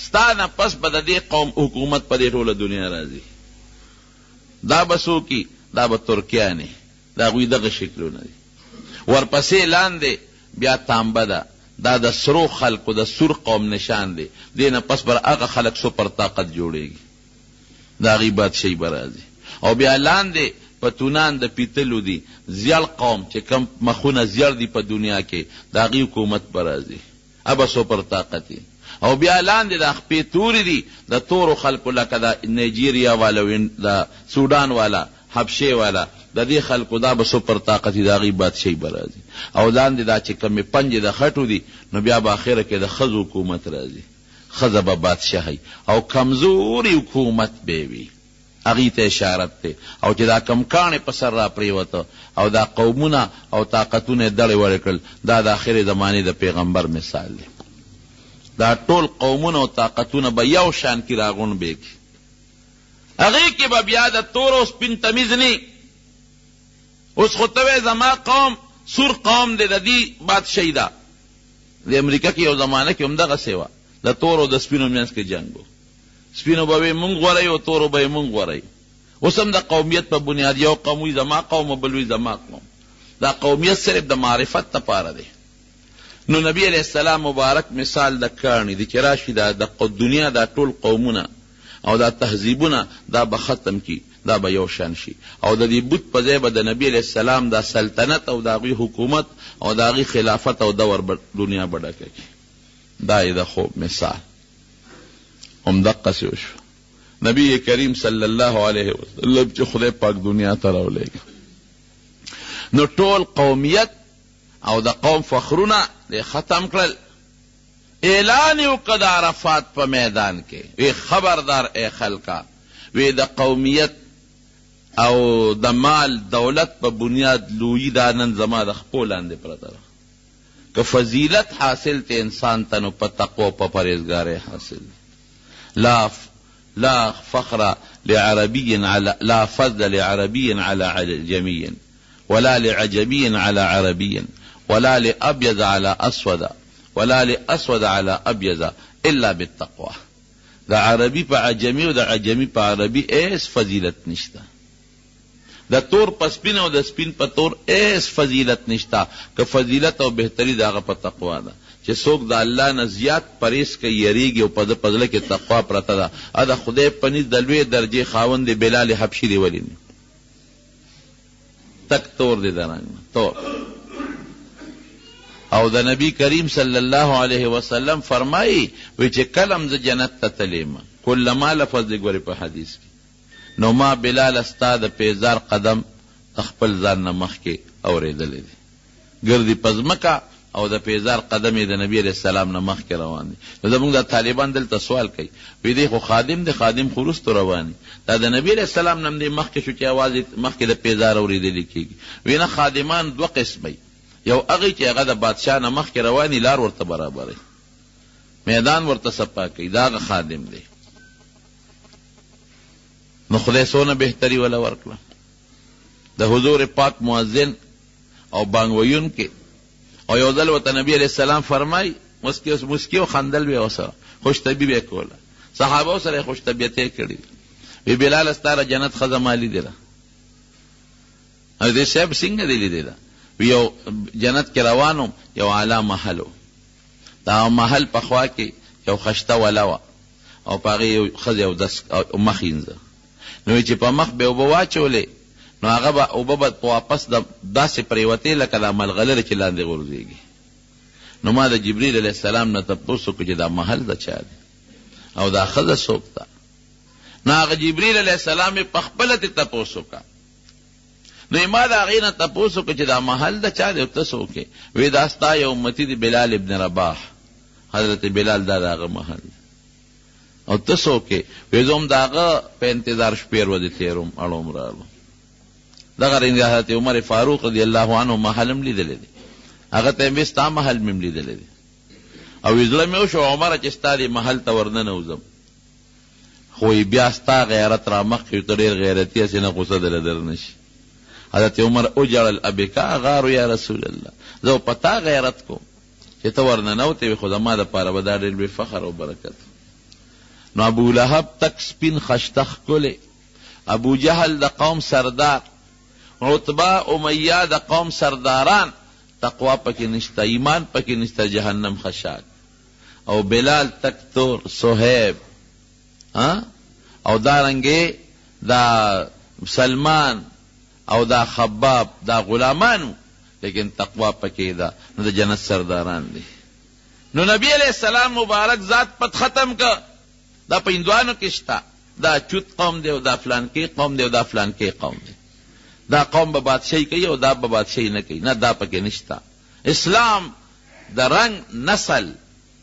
ستا نه پس به د دې قوم حکومت په دې ټوله دنیا راځي. دا به څوکي، دا به ترکیانې، د هغوی دغه شکلونه دي. ورپسې لاندې بیا تانبه ده، دا د سرو خلقو د سور قوم نشان دی. دې نه پس بر هغه خلق سپر طاقت جوړېږي، د هغې بادشاهي به راځي. او بیا لاندې پتونان د پیتلو دي، زیړ قوم چې کم مخونه زیړ دي په دنیا کې، د هغې حکومت به راځي، ابه سپر طاقت دي. او بیا لاندې د خپې تورې دي، د تورو خلکو لکه د نایجیریا والا، د سودان والا، حبشې والا، د دې خلکو دا به سپر طاقت دي، د هغې بادشاهي به راځي. او لاندې دا چې کمې پنجې د خټو دي، نو بیا به اخره کې د ښځو حکومت راځي، ښځه به بادشاهی او کمزوري حکومت به وي، هغې ته اشارت دی. او چې دا کم کاڼې په سر را پرېوته او دا قومونه او طاقتونه یې دړې وړې کړل، دا د آخرې زمانې د پیغمبر مثال دی. دا ټول قومونه او طاقتونه به یو شان کې راغونډ به کړي، هغې کې به بیا د تور او سپین تمیز نه. اوس خو ته وایې زما قوم سور قوم دی، د دې بادشاهي ده. د امریکا کې یو زمانه کې همدغسې وه، د تور او د سپینو منځ کې جنګ و، سپینو به وی مونږ غوره یو، تورو به یې مونږ غوره یو. اوس هم د قومیت په بنیاد یو قوم وي زما قوم او بل وي زما قوم. دا قومیت صرف د معرفت دپاره دی. نو نبی علیہ السلام مبارک مثال د کاڼي دی چې راشي د دنیا دا ټول قومونه او دا تهذیبونه دا به ختم کی، دا به یو شان شي. او د دې بت په ځای به د نبی علیہ السلام دا سلطنت او د هغوی حکومت او د هغوی خلافت او دور دنیا به ډکه کړي. دا یې د خوب مثال همدقسې وشو. نبی کریم صلی الله علیه وسلم چې خدای پاک دنیا ته راولېږه، نو ټول قومیت او د قوم فخرونه دی ختم کړل. اعلان یې وکړه د عرفات په میدان کې، وی خبردار ای خلکا، وی د قومیت او د مال دولت په بنیاد لویي دا نن زما د خپو لاندې پرته ده. که فضیلت حاصل ته انسان ته نو په تقوا او په پرهیزګارۍ حاصل. لا فخر لعربي لا فضل لعربي على عجمي ولا لعجمي على عربي ولا لأبيض على أسود ولا لاسود علی ابیض الا بالتقوى. د عربی په عجمی او د عجمی په عربی ایس فضیلت نشتا، د تور په سپین او د سپین په تور ایس فضیلت نشتا، که فضیلت او بهتری داغه په تقوا ده چې څوک د الله نه زیات پریس کوي یریږي او په د پزله کې تقوا پرته ده. ا د خدای پنځ د لوی درجه خاوند بلال حبشي دی ولی نه تک تور دی درنګ تور. او د نبی کریم صلی الله علیه وسلم فرمایي وی چې کلم ز جنت ته تلیم کلمہ لفظ دی ګوري په حدیث کې، نو ما بلال استاد پیزار قدم خپل ځان نه مخ کې اورېدل دي ګردي پزمکا او د پیزار قدم د نبی علیہ السلام نه مخ کې روان دي. نو زموږ د طالبان دلته سوال کوي وی دی خو خادم دی، خادم خروست رواني، دا د نبی علیہ السلام نم دی مخ کې شو چې आवाज مخ کې د پیزار اورېدل کیږي. وینه خادمان دوه قسمه، یو هغه چې هغه د بادشاہ نه مخ کې رواني لار ورته برابرې میدان ورته صفا کوي، دا خادم دی. نو خدای سونه بهتري ولا ورکړه د حضور پاک مؤذن او بانګ ویونکي. او یو ځل ورته نبی علیہ السلام فرمای مسکی او خندل به اوسه خوش طبیعه کوله، صحابه سره خوش طبیعته کړي. وی بلال استاره جنت خزمالی دی را او دې سب څنګه دی لیدل. یو جنت کې روانو یو اعلی محلو، دا محل په خوا کې یو خشته ولاوه او پاغه یو خزه او دس او مخینځه، نو چې په مخ به وبواچولې نو هغه به او به واپس د داسې پریوتې لکه د ملغلره چې لاندې غورځېږي. نو ما د جبرئیل علیه السلام نه تپوسو چې دا محل د چا دی او دا خزه څوک ده. نو هغه جبرئیل علیه السلام په خپله ته تپوسو کا، نو ما د هغې نه تپوسو که چې دا محل د چا دی او ته څوک یې؟ وی دا ستا یو امتي دی بلال ابن رباح، حضرت بلال دا د هغه محل دی او ته څوک یې؟ وی زه هم د هغه په انتظار شپې ورځې تېروم اړوم رالم. دغه رنګ حضرت عمر فاروق رضی الله عنه محل هم لیدلی دی، هغه ته مې ستا محل مې هم لیدلی دی او زړه مې وشو عمره چې ستا دې محل ته ورننوځم، خو بیا ستا غیرت را مخکې ته ډېر غیرتي هسې نه غوسه دله در نشي. حضرت عمر اجړل ابکا غارو یا رسول الله، زه په تا غیرت کوم چې ته ورننوتې وې، خو زما دپاره به دا ډېر لوی فخر او برکت. نو ابو لهب تک سپین خشته ښکلی، ابو جهل د قوم سردار، عتبه امیه د قوم سرداران، تقوا پکې نشته، ایمان پکې نشته، جهنم خشاک. او بلال تک تور، صہیب او دارنګې دا سلمان او دا خباب دا غلامانو، لیکن تقوا پکې دا نو د جنت سرداران دي. نو نبی علیہ السلام مبارک ذات پت ختم کا دا په هندوانو کې شته، دا چوت قوم دی او دا فلان کې قوم دی او دا فلان کې قوم دی، دا قوم به بادشاہی کوي او دا به بادشاہی نه کوي، نه دا پکې نشته. اسلام د رنگ نسل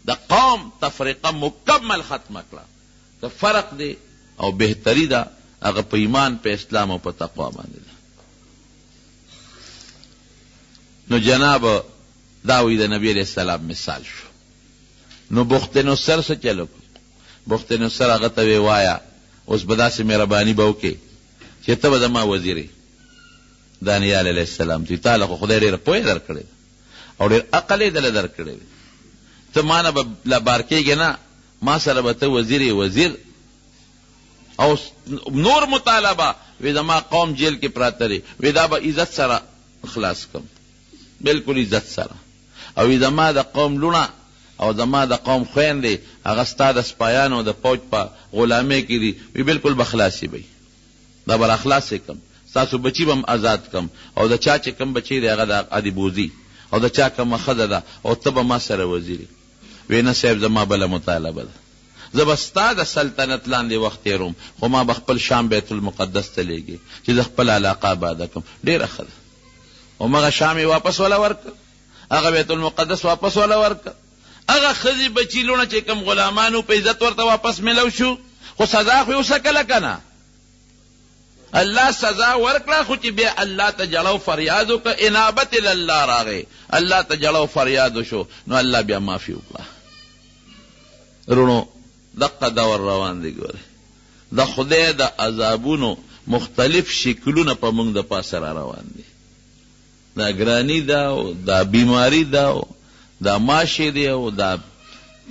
د قوم تفریقه مکمل ختمه کړه. د فرق دی او بهتری ده هغه په ایمان په اسلام او په تقوا باندې ده. نو جناب داوی د نبی علیہ السلام مثال شو. نو بخت نصر څه چلو؟ بخت نصر هغه ته وی وایا اوس به داسې مهرباني به وکړې چې ته به زما وزیرې. دانیال علیہ السلام ته تعالی خو خدای ډېره پوهه درکړې او ډېر عقل یې دله درکړی دی، ته ما نه به لبار کېږې نه، ما سره به ته وزیر وزیر او نور مطالبه. وی زما قوم جیل کې پراته دی، وی دا به عزت سره خلاص کم، بالکل عزت سره. او وی زما د قوم لونه او زما د قوم خویندې هغه ستا د سپایانو د فوج په غلامۍ کې دي، وی بالکل به خلاصې بی، دا به راخلاصې کم، ستاسو بچي به هم آزاد کم، او د چا چې کم بچی دی هغه د ادیبوزي، او د چا کومه ښځه ده او ته به ما سره وزیرې. وی نه صاحب زما بله مطالبه ده، زه به ستا د سلطنت لاندې وخت تېروم، خو ما به خپل شام بیت المقدس ته لیږي چې زه خپل علاقه آباده کړم. ډېره ښه ده. او مغه شام یې واپس وله ورکړه، هغه بیت المقدس واپس وله ورکړه، هغه ښځې بچي لونه چې کوم غلامانو په عزت ورته واپس میلو شو، خو سزا خو یې وسکله که نه؟ الله سزا ورکړه، خو چې بیا الله ته جړو فریاد وکړه، انابت الله راغی، الله ته جړو فریاد وشو، نو الله بیا معافي وکړه. رونو دقه دور روان دی. ګوره د خدای د عذابونو مختلف شکلونه په موږ د پاسه را روان دي. دا ګرانی ده او دا بیماری ده او دا ماشي دی او دا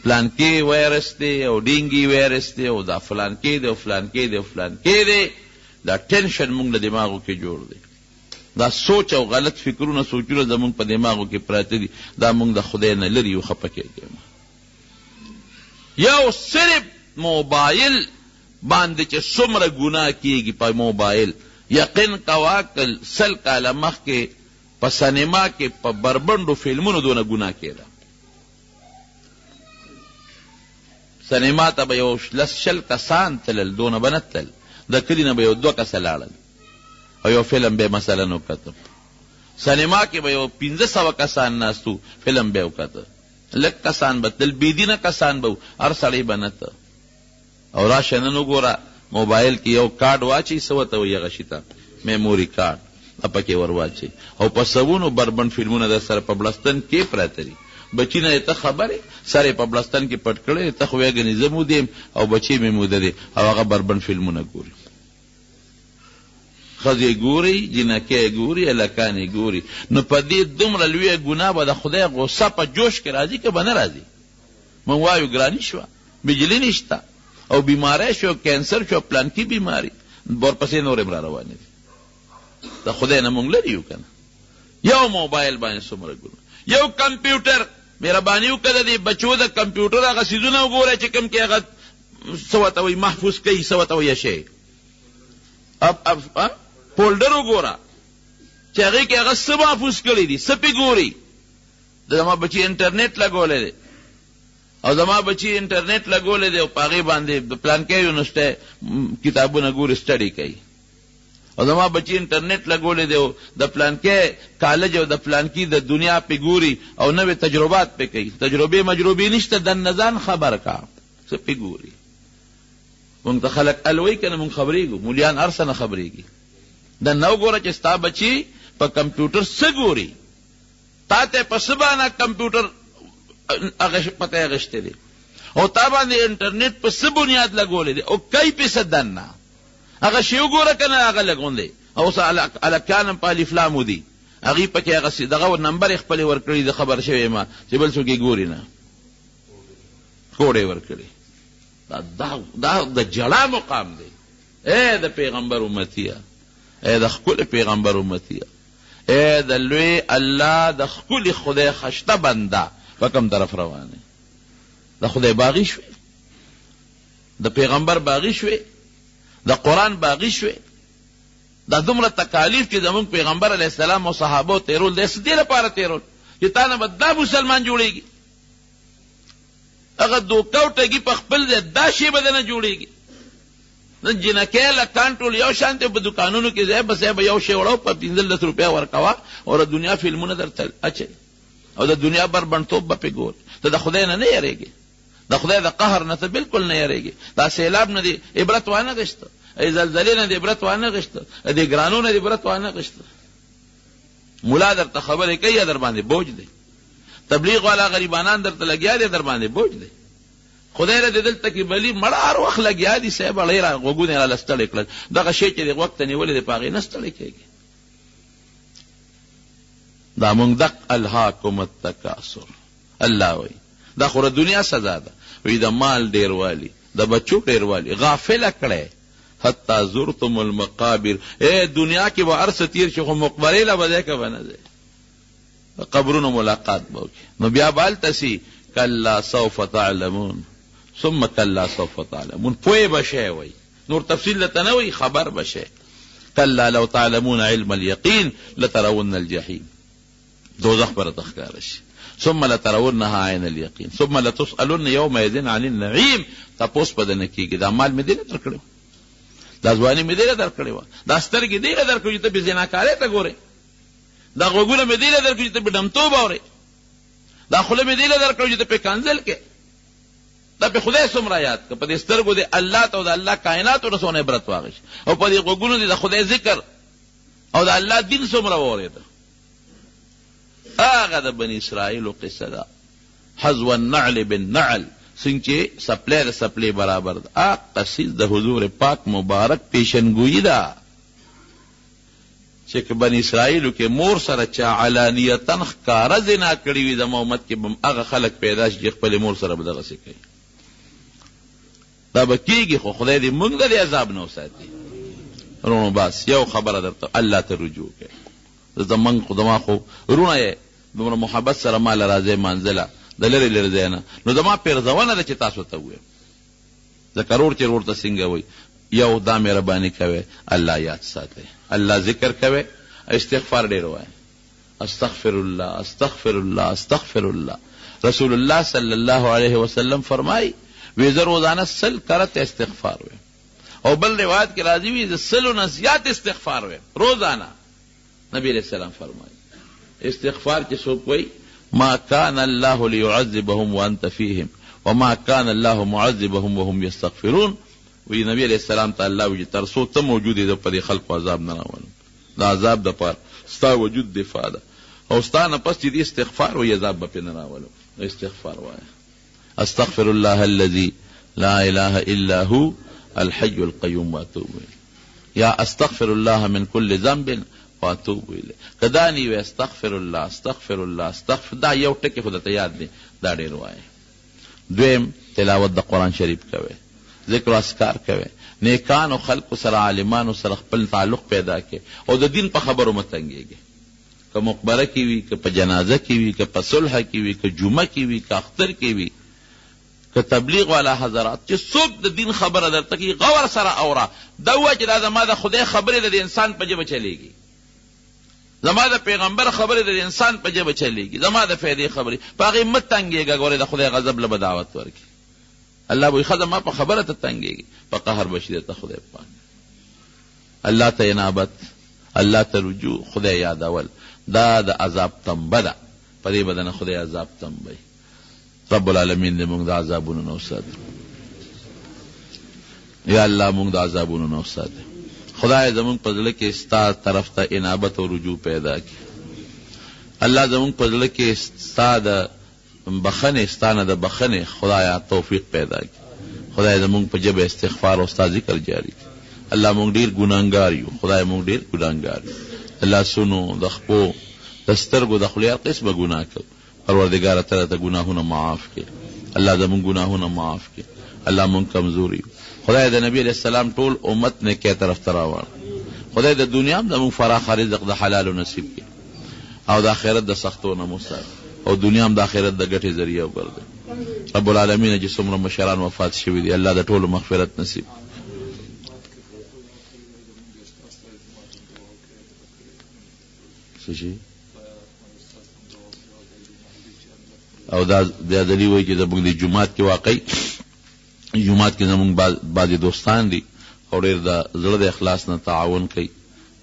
فلانکی وایرس دی او ډینګي وایرس دی او دا فلانکی دی او فلانکی دی او فلانکی دی. دا ټینشن مونږ له دماغو کې جوړ دی. دا سوچ او غلط فکرونه سوچونه زمونږ په دماغو کې پراته دي. دا مونږ د خدای نه لري یو خفه کېږي. یو صرف موبایل باندې چې څومره ګناه کېږي په موبایل، یقین کوا که 100 کاله مخکې په سینما کې په بربنډو فلمونو دونه ګناه کېده. سینما ته به یو 100 کسان تلل، دونه به نه تلل. د کلي نه به یو 2 کسه لاړل او یو فلم به مثلا وکته. سینما کې به یو 1500 کسان ناستو، فلم به وکته. لږ کسان به تل، بېدینه کسان به هر سړی به نه ته. او راشه نن وګوره موبایل کې یو کارډ واچي، څه ورته وایي هغه شي ته میموري کارډ، پکې ور واچي او په سوونو بربند فلمونه در سره په بلستن کې پراته دي. بچی نه ته خبرې سره په بلستن کې پټ کړی، ته خو وایې ګنې زه مودیم او بچی مې موده دی او هغه بربند فلمونه ګوري. ښځې ګوري، جنکۍ ګوري، هلکانې ګوري. نو په دې دومره لویه ګناه به د خدای غصه په جوش کې راځي که به نه راځي؟ موږ وایو ګراني شوه، بجلي نشته او بیماری شو، کینسر شو، پلانکی بیماری، ورپسې نور هم را روانې دي. د خدای نه مونږ لري یو که نه؟ یو موبایل باندې څومره ګناه. یو کمپیوټر، مهرباني وکړه د بچو د کمپیوټر هغه څیزونه وګوره چې کوم کې هغه څه ورته وایي محفوظ کوي، څه ورته وایي شی فولډر وګوره چې هغې کې هغه څه محفوظ کړي دي، څه پې ګوري. زما بچي انټرنیټ لګولی دی او زما بچی انټرنیټ لګولی دی او په هغې باندې د پلانکۍ یونیورسټۍ کتابونه ګوري، سټډي کوي. او زما بچی انټرنیټ لګولی دی او د پلانکۍ کالج او د پلانکي د دنیا پې ګوري او نوې تجربات پې کوي. تجربې مجربې نشته، دننه ځان خبر کا، څه پې ګوري. مونږ ته خلک الوی که نه، مونږ خبرېږو، مولیان هر څه نه خبرېږي. دننه وګوره چې ستا بچي په کمپیوټر څه ګوري، تا ته په څه باندې کمپیوټر پته اغشتې دی او تا باندې انټرنیټ په څه بنیاد لګولی دی او کوي پې څه دننه هغه شی وګوره که نه هغه لګوندی. او اوس هلکان هم په الفلامو دي، هغې پکې هغه دغه نمبر یې خپلې ورکړي د خبر شوی یم چې بل څوک یې ګوري نه، کوډ یې ورکړي. دا د جړا مقام دی. ای د پیغمبر امتیه، ای د ښکلي پیغمبر امتیه، ای د لوی الله د ښکلي خدای خشته بنده په کوم طرف روانه؟ د خدای باغی شوی، د پیغمبر باغی شوی، د قرآن باغی شوی. دا دومره تکالیف چې زمونږ پیغمبر علیه السلام او صحابو تیرول دی، څه دې لپاره تیرول چې تا نه به دا مسلمان جوړېږي. هغه دوکه او ټګي په خپل ځای دا شی به نه جوړېږي. نن جنکۍ لکان ټول یو شان دی، په دوکانونو کې ځای بس به یو شی وړو په 15 روپۍ ورکوه او د دنیا فلمونه درته اچوي او د دنیا بربنډتوب به پې ګوري. ته د خدای نه یېرېږي، د خدای د قهر نه ته بلکل نه یېرېږي. دا سیلاب نه دې عبرت وانه غشته، زلزلې نه دې عبرت وانه غشته، دې ګرانو نه دې عبرت وانه غشته. ملا درته خبرې کوي در باندې بوج دی، تبلیغ والا غریبانان درته لګیا دي در باندې بوج دی. خدای را دې دلته کې بلي مړه هر وخت لګیا دي، صاحب اړې را غوږونه یې راله ستړی کړل. دغه شی چې دې وخت ته نیولې دی په هغې نه ستړی کېږي. دا مونږ دق الهاکم التکاثر، الله وایي دا خو د دنیا سزا ده. وایي د مال ډېروالی، د بچو ډېروالی غافله کړی حتی زرتم المقابر. دنیا کې به هر څه تیر شي خو مقبرې له به ځای که به نه ځای، قبرونو ملاقات به وکړي. نو بیا به هلته سي کلا سوف تعلمون ثم کلا سوف تعلمون، پوه به شی وایي، نور تفصیل لته نه وایي، خبر به شی. کلا لو تعلمون علم اليقین لترون الجحیم، دوزخ به راته ښکاره شي. ثم لترونها عین الیقین ثم لتسألن یومئذ عن النعیم. تپوس به درنه کېږي دا مال مې دې نه درکړی و، دا ځواني مې دې نه درکړې وه، دا سترګې دې نه درکړې چې ته بې زناکارۍ ته ګورې، دا غوږونه مې دې نه درکړې چې ته په ډمتوب اورې، دا خوله مې دې نه درکړې چې ته په کنځل کې. دا په خدای څومره یاد که په دې سترګو دې الله ته او د الله کائناتو نه څونه عبرت واخیست او په دې غوږونو دې د خدای ذکر او د الله دین څومره واورېده. هغه د بني اسرائیلو قصه ده، حذو النعل بالنعل، څنګه چې سپلی د سپلی برابر ده. هغه قصیز د حضور پاک مبارک پیشنګویي ده. چې که بني اسرائیلو کې مور سره چا علانیتن ښکاره زنا کړي وي زما امت کې به هغه خلک پیدا شي چې خپلې مور سره به دغسې کوي. دا به کېږي، خو خدای دې موږ د دې عذاب نه وساتي. رونو بس یو خبره درته الله ته رجوع کوي. زما خو رونه یې دومره محبت سره ما له راځئ منزله د لرې لرې ځای نه، نو زما پیرزونه ده چې تاسو ته ووایم ځکه رور چې رور ته څنګه وایي. یو دا مهرباني کوئ، الله یاد ساتئ، الله ذکر کوئ، استغفار ډېر وایئ. استغفر الله استغفر الله استغفر الله. رسول الله صلی الله علیه وسلم فرمایي وی زه روزانه 100 کرت استغفار ویم، او بل روایت کې راځي وی زه 100 نه زیات استغفار ویم روزانه. نبی علیہ السلام فرمایي استغفار چې څوک وایي ما كان الله ليعذبهم وانت فيهم وما كان الله معذبهم وهم يستغفرون. وی نبی علیہ السلام ته الله وی تر څو ته موجود یې په دې خلکو عذاب نه راولم، دا عذاب د پاره ستا وجود دفاع ده، او ستا نه پس چې دې استغفار وی عذاب به پې نه راولم. استغفار وایه. استغفر الله الذي لا اله الا هو الحي القيوم واتوب اليه. یا استغفر الله من كل ذنب واتوب الیه. کدانی وی استغفر الله استغفر الله استغفر، دا یو ټکی خو درته یاد دی، دا ډېر وایه. دویم تلاوت د قرآن شریف کوئ، ذکر و اذکار کوئ، نیکانو خلقو سره عالمانو سره خپل تعلق پیدا کړئ، او د دین په خبرو مه تنګېږئ. که مقبره کې وي، که په جنازه کې وي، که په صلح کې وي، که جمعه کې وي، که اختر کې وي، که تبلیغ والا حضرات چې څوک د دین خبره درته کوي غور سره اوره. دا ووایه چې دا زما د خدای خبرې د انسان په ژبه چلیږي، زما د پیغمبر خبرې د انسان په ژبه چلیږي، زما د فایدې خبرې په هغې مه تنګېږه. ګورې د خدای غضب له به دعوت ورکړي. الله به ښه زما په خبره ته تنګېږي، په قهر به شي درته خدای پاک. الله ته انابت، الله ته رجوع، خدای یادول، دا د عذاب تنبه ده، په دې بدنه خدای عذاب تنبوي. رب العالمین دې موږ د عذابونو نه وساتي. یا الله موږ د عذابونو نه وساتي. خدای زمونږ په زړه کې ستا طرف ته انابت او رجوع پیدا کړي. الله زمونږ په زړه کې ستا د بخنې ستا نه د بخنې خدایا توفیق پیدا کړي. خدای زمونږ په ژبه استغفار او ستا ذکر جاری کړي. الله موږ ډېر ګناهګار یو، خدای موږ ډېر ګناهګار یو. الله سونو د خپو د سترګو د خولې هر قسمه ګناه کوو. پروردګاره ته راته ګناهونه معاف کړي. الله زمونږ ګناهونه معاف کړي. الله موږ کمزور یو. خدای د نبی علیہ السلام ټول امت نیکۍ طرف ته راوړ. خدای د دنیا هم زموږ فراخ رزق د حلالو نصیب کړي، او د آخرت د سختو نه مو ساتي، او دنیا هم د آخرت د ګټې ذریعه وګرځوي. رب العالمین چې څومره مشران وفات شوي دي الله د ټولو مغفرت نصیب. او دا بیا دلی وایي چې زموږ د جومات کې واقعي جومات کې زموږ بعضې دوستان دي او ډېر د زړه د اخلاص نه تعاون کوي.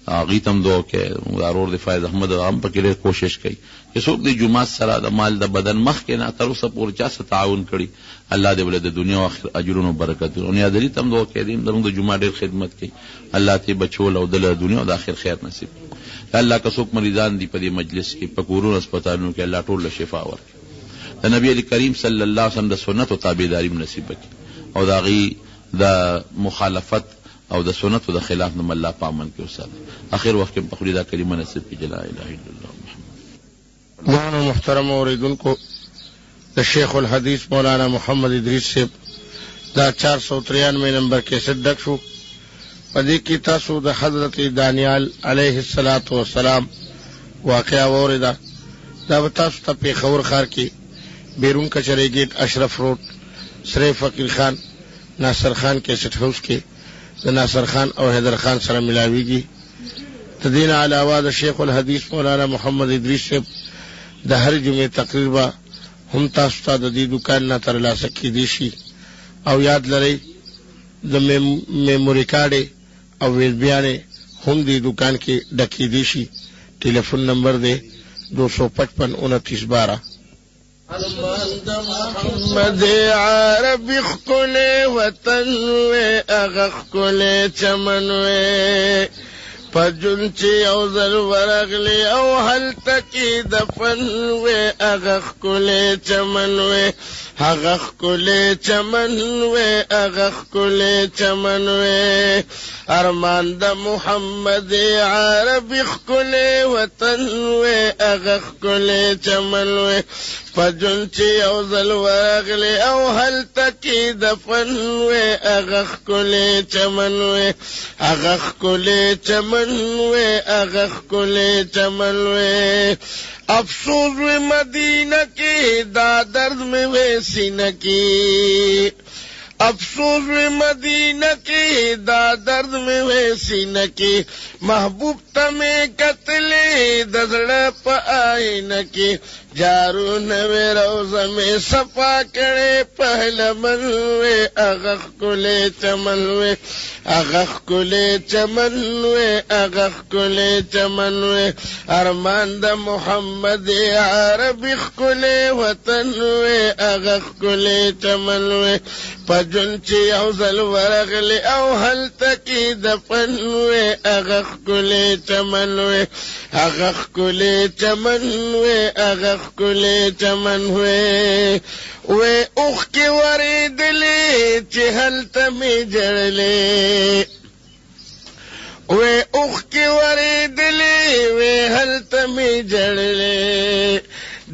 هغوی ته هم دعا کوي. زموږ دا ورور د فایض احمد هم پکې ډېر کوشش کوي چې څوک د جومات سره د مال د بدن مخکې نه تر اوسه پورې چا سره تعاون کړي، الله دې ولې د دنیا او آخرت اجرونو برکت ورکړي. نیا دلي ته هم دعا کوي، زموږ د جومات ډېر خدمت کوي. الله ته بچول او د دنیا او د آخرت خیر نصیب کړي. الله که څوک مریضان دي په دې مجلس کې، په کورونو هسپتالونو کې، الله ټول له شفا ورکړي. د نبی علی کریم صلی الله علیه وسلم د سنتو تابعداري نصیب کړي، او د هغې د مخالفت او د سنتو د خلاف نه الله په امن کې وساتي. آخر وخت کې په خولې دا کلمه نصیب کړي لا اله الا الله محمد. مولانا محترم اوریدونکو، د شیخ الحدیث مولانا محمد ادریس صاحب دا 493 نمبر کیسټ ډک شو. په دې کې تاسو د حضرت دانیال علیه السلام واقعه واورېده. دا به تاسو ته پېښور ښار کې بیرون کچرې ګیټ اشرف روډ سرې فقیر خان ناصر خان کیسټ هاوس کې د ناصر خان او حیدر خان سره ملاویږي. د دې نه علاوه د شیخ الحدیث مولانا محمد ادریس صاحب د هر جمعې تقریر به هم تاسو ته د دې دکان نه ترلاسه کېدی شي. او یاد لرئ د میموري کارډې او ویلبیانې هم دې دکان کې ډکېدی شي. ټلیفون نمبر دی 255 29 12. محمد عربی خکل وطن وی اغا خکل چمن وی پجن چی او ذر ورغلی او حل تکی دفن وی اغا خکل چمن وی هغه ښکلی چمن وی هغه ښکلی چمن وی ارمان د محمد عربي ښکلی وطن وی هغه ښکلی چمن وی په ژوند چې یو ځل ورغلی او هلته کې دفن وی هغه ښکلی چمن وی هغه ښکلی چمن وی هغه ښکلی چمن وی افسوس وی مدینہ کی دا درد میں وی سینہ کی افسوس وی مدینہ کی دا درد میں وی سینہ کی محبوب تمہیں قتلے دزڑ پا آئینہ کی جارو نوے روزہ میں صفا کرے پہلا منوے اغخ کلے چمنوے اغخ کلے چمنوے اغخ کلے چمنوے ارمان دا محمد عربی کلے وطنوے اغخ کلے چمنوے پجن چی اوزل ورغلی او حل تکی دفنوے اغخ کلے چمنوے اغخ کلے چمنوے اغخ کلے چمنوے وے اوخ کی وریدلی چی حل تمی جڑلے وے اوخ کی وریدلی وے حل تمی جڑلے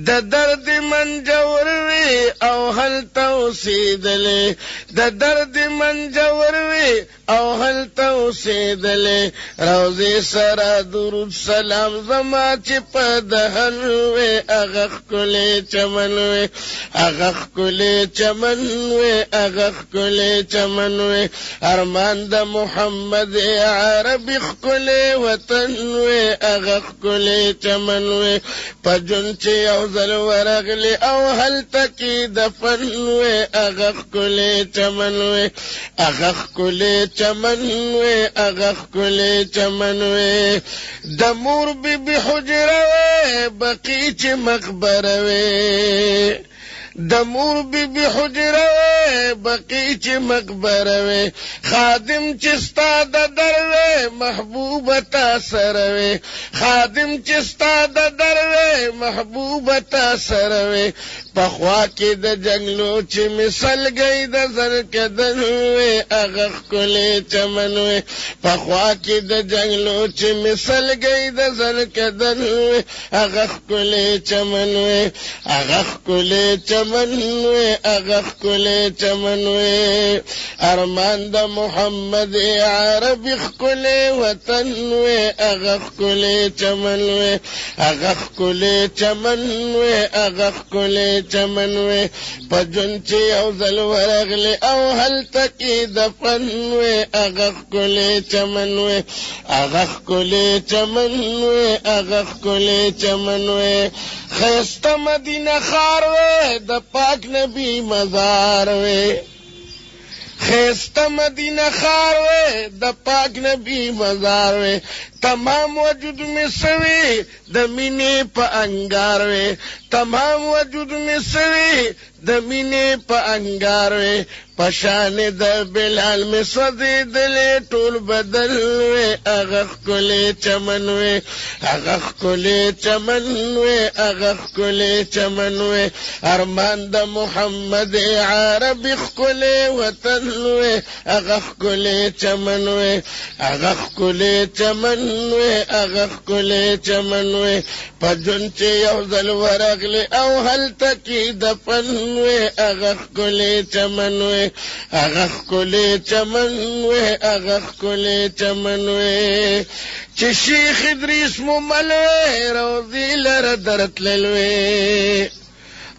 دا درد منجور وی او حل توسیدلے دا درد منجور وی او حل توسیدلے روزی سرا درود سلام زما چی پا دہن وی اغخ کلے چمن وی اغخ کلے چمن وی اغخ کلے چمن وی ارمان دا محمد عربی کلے وطن وی اغخ کلے چمن وی پا جن چی اوزل ورغلی او حل تکی دفن وی اغخ کلے چمن وی اغخ کلے چمن وی اغخ کلے چمن وی دمور بی بی حجر وی بقی چی مقبر وی دمور بی بی حجر وی بقی چی مقبر وی خادم چستا دا در وی محبوب تاثر وی خادم چستا دا در وی محبوب تاثر وی پخوا کی دا جنگلو چی مثل گئی دا زرکدن وی اغخ کلے چمن وی پخوا کی دا جنگلو چی مثل گئی دا زرکدن وی اغخ کلے چمن وی اغخ کلے چمن وی اغخ کلے چمن وی ارمان دا محمد عربی کلے وطن وی اغخ کلے چمن وی اغخ کلے چمن وی اغخ کلے چمن وی پجن چی اوزل ورغلی او حل تکی دفن وی اغخ کلے چمن وی اغخ کلے چمن وی اغخ کلے چمن وی خیست مدینہ خار وی دا پاک نبی مزار وی خیست مدینہ خار وی دا پاک نبی مزار وی تمام وجود میں سوی دمینے پا انگار وی تمام وجود میں سوی دمینے پا انگار وی پشان دا بلال میں سوزی دلے ٹول بدل وی اغخ کلے چمن وی اغخ کلے چمن وی اغخ کلے چمن وی ارمان دا محمد عربی کلے وطن وی اغخ کلے چمن وی اغخ کلے چمن وی اغخ کلے چمن وی پجن چی یوزل ورغلی او حل تکی دفن وی اغخ کلے چمن وی اغخ کلے چمن وی اغخ کلے چمن وی چی شیخ ادریس مملوی روزی لر درت للوی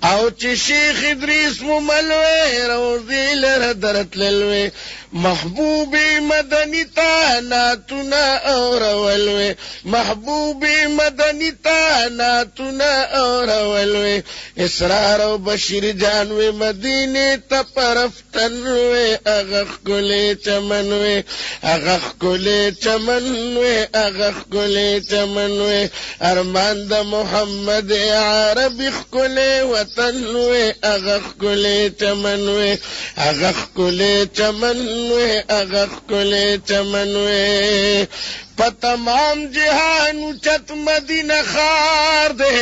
او چی شیخ ادریس مملوی روزی لر درت للوی محبوبی مدنی تا ناتنا اورولوی محبوبی مدنی تا ناتنا اورولوی اسرار و بشیر جانوی مدینی تا پرفتنوی اغخ کلے چمنوی اغخ کلے چمنوی اغخ کلے چمنوی ارمان دا محمد عربی کلے وطنوی اغخ کلے چمنوی اغخ کلے چمنوی اغخ کلے چمنوی پتمام جہان چت مدینہ خار دے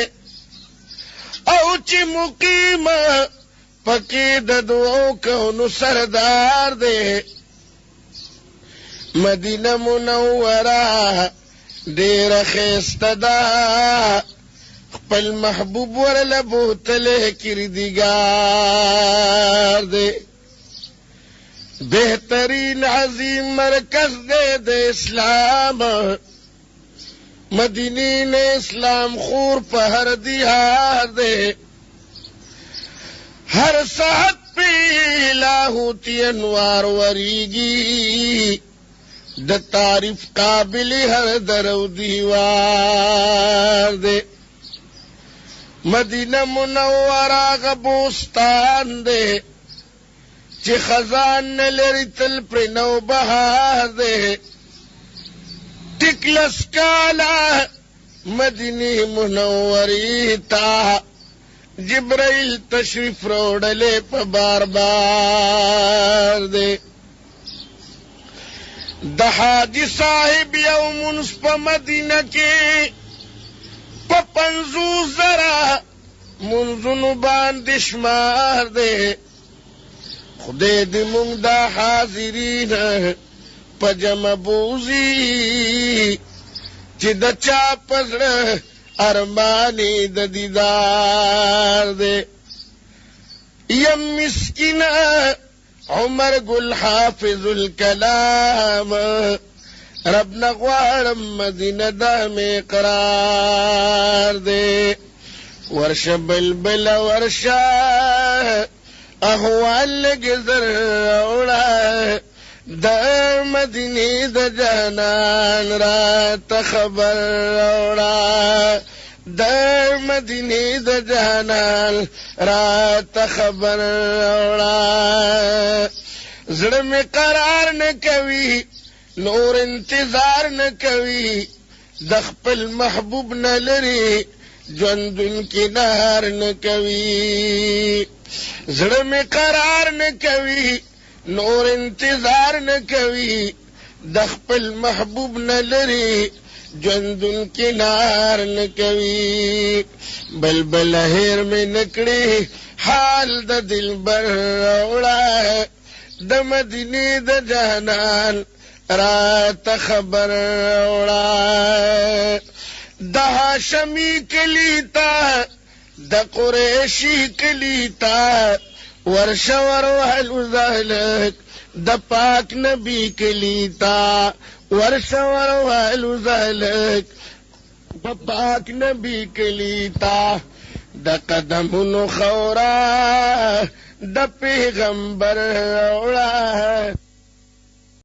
او چی مقیم پکی د دوو کونو سردار دے مدینہ منورہ ډیر خیسته ده خپل محبوب ورله بوتله کردگار دے بہترین عظیم مرکز دے د اسلام مدینی نے اسلام خور په هر دیار دے ہر ساعت پہ لاہوتی انوار وریگی د تعریف قابل ہر درو دیوار دے مدینہ منورہ غبوستان دے چی خزان نلری تل پر نو بہار دے ٹکلس کالا مدینی منوری تا جبرائیل تشریف روڑلے پا بار بار دے د حاجی صاحب یو منس پا مدینہ کے پا 50,000 منزنو باندې شمار دے خدای دې مونږ دا حاضرین په جمع بوزي چې د چا په زړه ارمانې د دیدار دے یم مسکینه عمر گل حافظ الکلام رب نغوارم مدینہ دا میں قرار دے ورش بلبل ورشا احوال گزر اوڑا دا مدینی دا جانان رات خبر اوڑا دا مدینی دا جانان رات خبر اوڑا زڑ میں قرار نہ کوي نور انتظار نہ کوي د خپل محبوب نہ لري ژوندون کې نهار نہ کوي زړه میں قرار نہ کوي نور انتظار نہ کوي د خپل محبوب نہ لري ژوندون کې نهار نہ کوي بلبل هیر میں نکړي حال د دلبر اوړه د مدینه د جانان رات خبر اوڑا د هاشمی کلیتا د قریشی کلیتا ورشور وحل زهلک د پاک نبی کلیتا ورشور وحل زهلک د پاک نبی کلیتا د قدمونو خورا د پیغمبر اوڑا